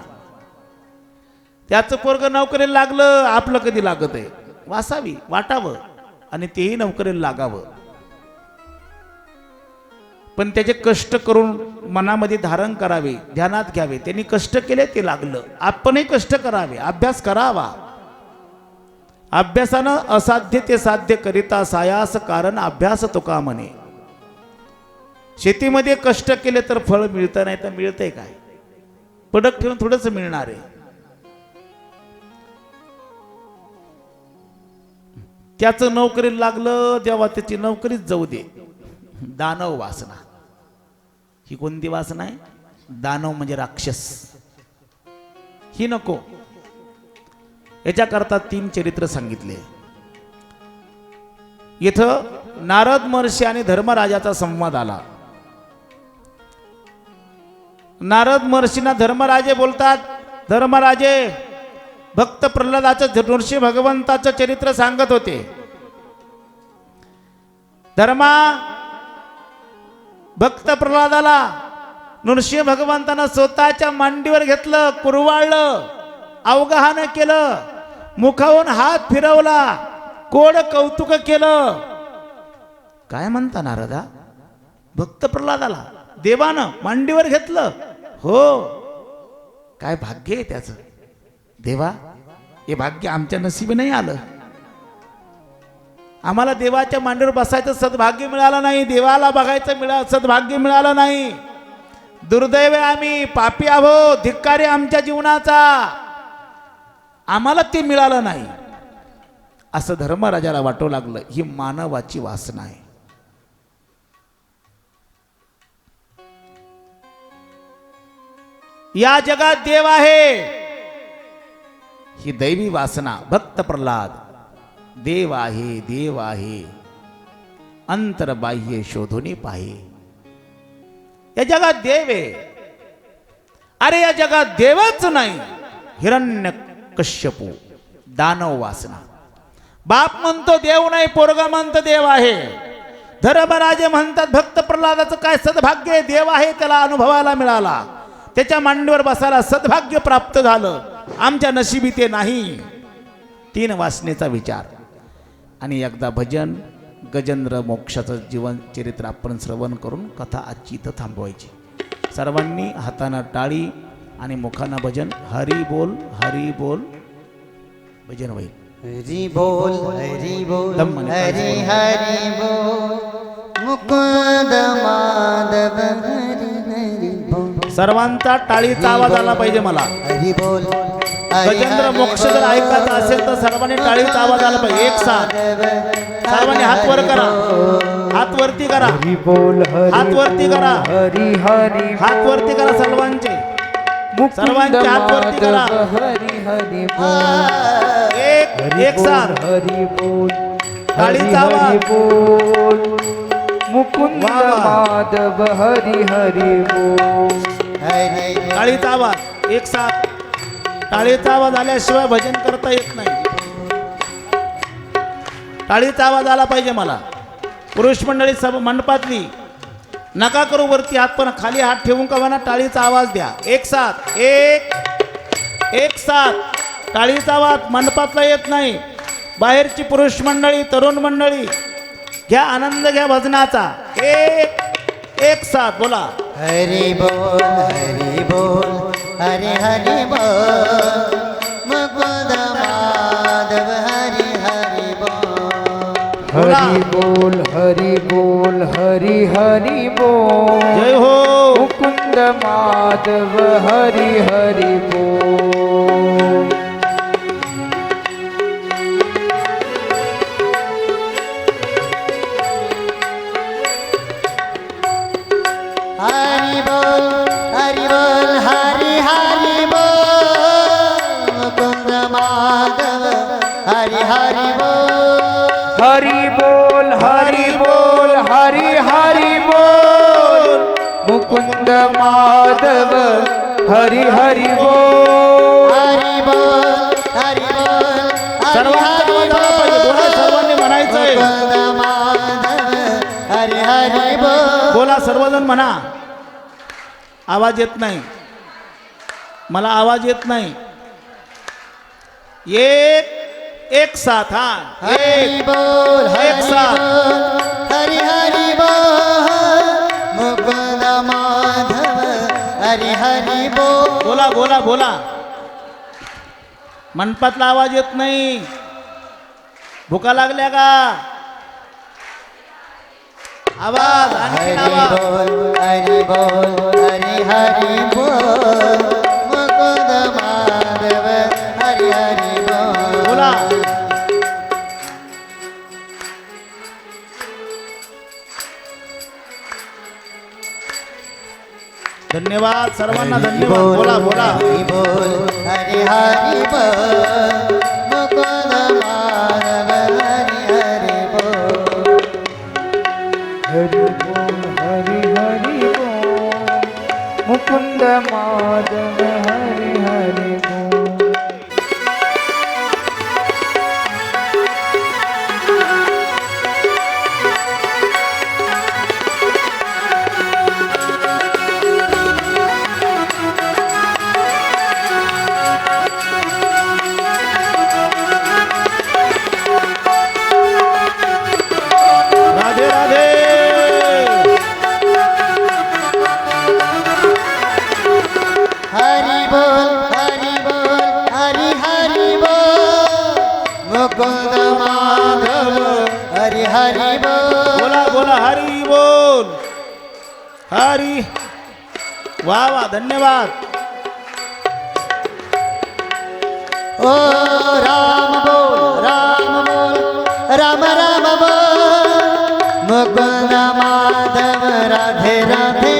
त्याचं पोरग नोकरीला लागलं, आपलं कधी लागत आहे, वासावी वाटावं आणि तेही नोकरीला लागावं. पण त्याचे कष्ट करून मनामध्ये धारण करावे, ध्यानात घ्यावे. त्यांनी कष्ट केले ते लागलं. आपणही कष्ट करावे, अभ्यास करावा. अभ्यासानं असाध्य ते साध्य करिता सायास कारण अभ्यास तुका म्हणे. शेतीमध्ये कष्ट केले तर फळ मिळतं, नाही तर मिळतंय काय? पडक ठेवून थोडंच मिळणार आहे. त्याचं नोकरीला लागलं तेव्हा त्याची नोकरीच जाऊ दे. दानव वासना. ही कोणती वासना आहे? दानव म्हणजे राक्षस. ही नको. याच्याकरता 3 चरित्र सांगितले. इथं नारद महर्षी आणि धर्मराजाचा संवाद आला. नारद महर्षींना धर्मराजे बोलतात, धर्मराजे भक्त प्रल्हादाचं नृसिंह भगवंताचं चरित्र सांगत होते. धर्मा, भक्त प्रल्हादाला नृसिंह भगवंतानं स्वतःच्या मांडीवर घेतलं, कुरवाळलं, अवगाहन केलं, मुखावून हात फिरवला, कोड कौतुक केलं. काय म्हणता नारदा? भक्त प्रल्हादाला देवानं मांडीवर घेतलं? हो. काय भाग्य आहे त्याचं. देवा, हे भाग्य आमच्या नशिबी नाही आलं. आम्हाला देवाच्या मांडीवर बसायचं सद्भाग्य मिळालं नाही, देवाला बघायचं सद्भाग्य मिळालं नाही. दुर्दैव आम्ही, पापी आहोत, धिक्कारी आमच्या जीवनाचा, आम्हाला ते मिळालं नाही असं धर्मराजाला वाटू लागलं. ही मानवाची वासना आहे. या जगात देव आहे ही दैवी वासना. भक्त प्रल्हाद, देव आहे, देव आहे, अंतर्बाह्य शोधून पाहे. या जगात देव आहे. अरे या जगात देवच नाही. हिरण्य कश्यपू, दानव वासना. बाप म्हणतो देव नाही, पोरगा म्हणतो देव आहे. धर्मराजे म्हणतात भक्त प्रल्हादाचं काय सद्भाग्य आहे, देव आहे त्याला अनुभवायला मिळाला, त्याच्या मांडीवर बसायला सद्भाग्य प्राप्त झालं, आमच्या नशिबी ते नाही. 3 वासनेचा विचार. आणि एकदा भजन गजेंद्र मोक्षाचं जीवन चरित्र आपण श्रवण करून कथा आजची इथं थांबवायची. सर्वांनी हातानं टाळी आणि मुखानं भजन. हरी बोल, हरी बोल. भजन होईल.
हरी बोल, हरी बोल,
दम
हरी हरी बोल, मुकुंद माधव हरी हरी बोल.
सर्वांचा टाळीचा आवाज आला पाहिजे मला.
हरी बोल,
गजेंद्र मोक्ष जर ऐकायचं असेल तर सर्वांनी टाळीचा आवाज आला पाहिजे. एक साथ सर्वांनी हात वर करा, हात वरती करा,
हरी बोल,
हात वरती करा,
हरी हरी
हात वरती करा सर्वांचे, सर्वांचे हात वरती करा.
हरी हरी बोल,
एक साथ
हरी बोल,
टाळीचा आवाज.
बोल, मुकुंद
वा वा.
माधव हरी हरी बोल.
टाळीचा आवाज. एक साथ टाळीचा आवाज आल्याशिवाय भजन करता येत नाही. टाळीचा आवाज आला पाहिजे मला. पुरुष मंडळी सब मंडपातली नका करू वरती हात, पण खाली हात ठेवून का म्हणा टाळीचा आवाज द्या. एक साथ, एक साथ टाळीचा आवाज मंडपातला येत नाही. बाहेरची पुरुष मंडळी, तरुण मंडळी घ्या, आनंद घ्या भजनाचा. एक साथ बोला.
हरी बोल, हरी बोल, हरी हरी बोल, मुकुंद माधव हरी हरी बोल.
हरी बोल, हरी बोल, हरी हरी बोल.
जय हो.
मुकुंद माधव हरी हरी बोल.
हरी बोल, हरी बोल, हरी हरी बोल, मुकुंद माधव हरी हरी बोल.
हरी बोल, हरी बोल, हरी हरी बोल, मुकुंद माधव हरी हरी बोल.
हरी बोल, हरी बोल,
सर्वांचा आवाज आला पाहिजे. बोला, सर्वांनी म्हणायचंय.
मुकुंद माधव हरी हरी बोल.
बोला सर्वजण म्हणा. आवाज येत नाही मला, आवाज येत नाही. एक साथ. हा
हरी बोल,
एक
हरी
साथ.
बोल, हरी हरी बोल, मुकुंद माधव हरी हरी बोल.
बोला बोला बोला. मंडपातला आवाज येत नाही. भुका लागल्या का? आवाज, आणखीन
हरी
आवाज.
बोल, हरी बोल, हरी हरी बोल, मुकुंद माधव हरी हरी बोल.
बोला. धन्यवाद सर्वांना, धन्यवाद. बोला बोला.
हरी बोल, हरी हरी बोल, मुकुंद माधव हरी हरी बोल.
हरी बोल, हरी हरी बोल, मुकुंद माधव हरी हरी बोल.
राधे राधे.
हरी बोल, हरी बोल, हरी हरी बोल, मुकुंद माधव हरी हरी बोल
बोला बोला हरी बोल हरी वा वा धन्यवाद
ओ राम बोल राम राम बोल मुकुंद माधव राधे राधे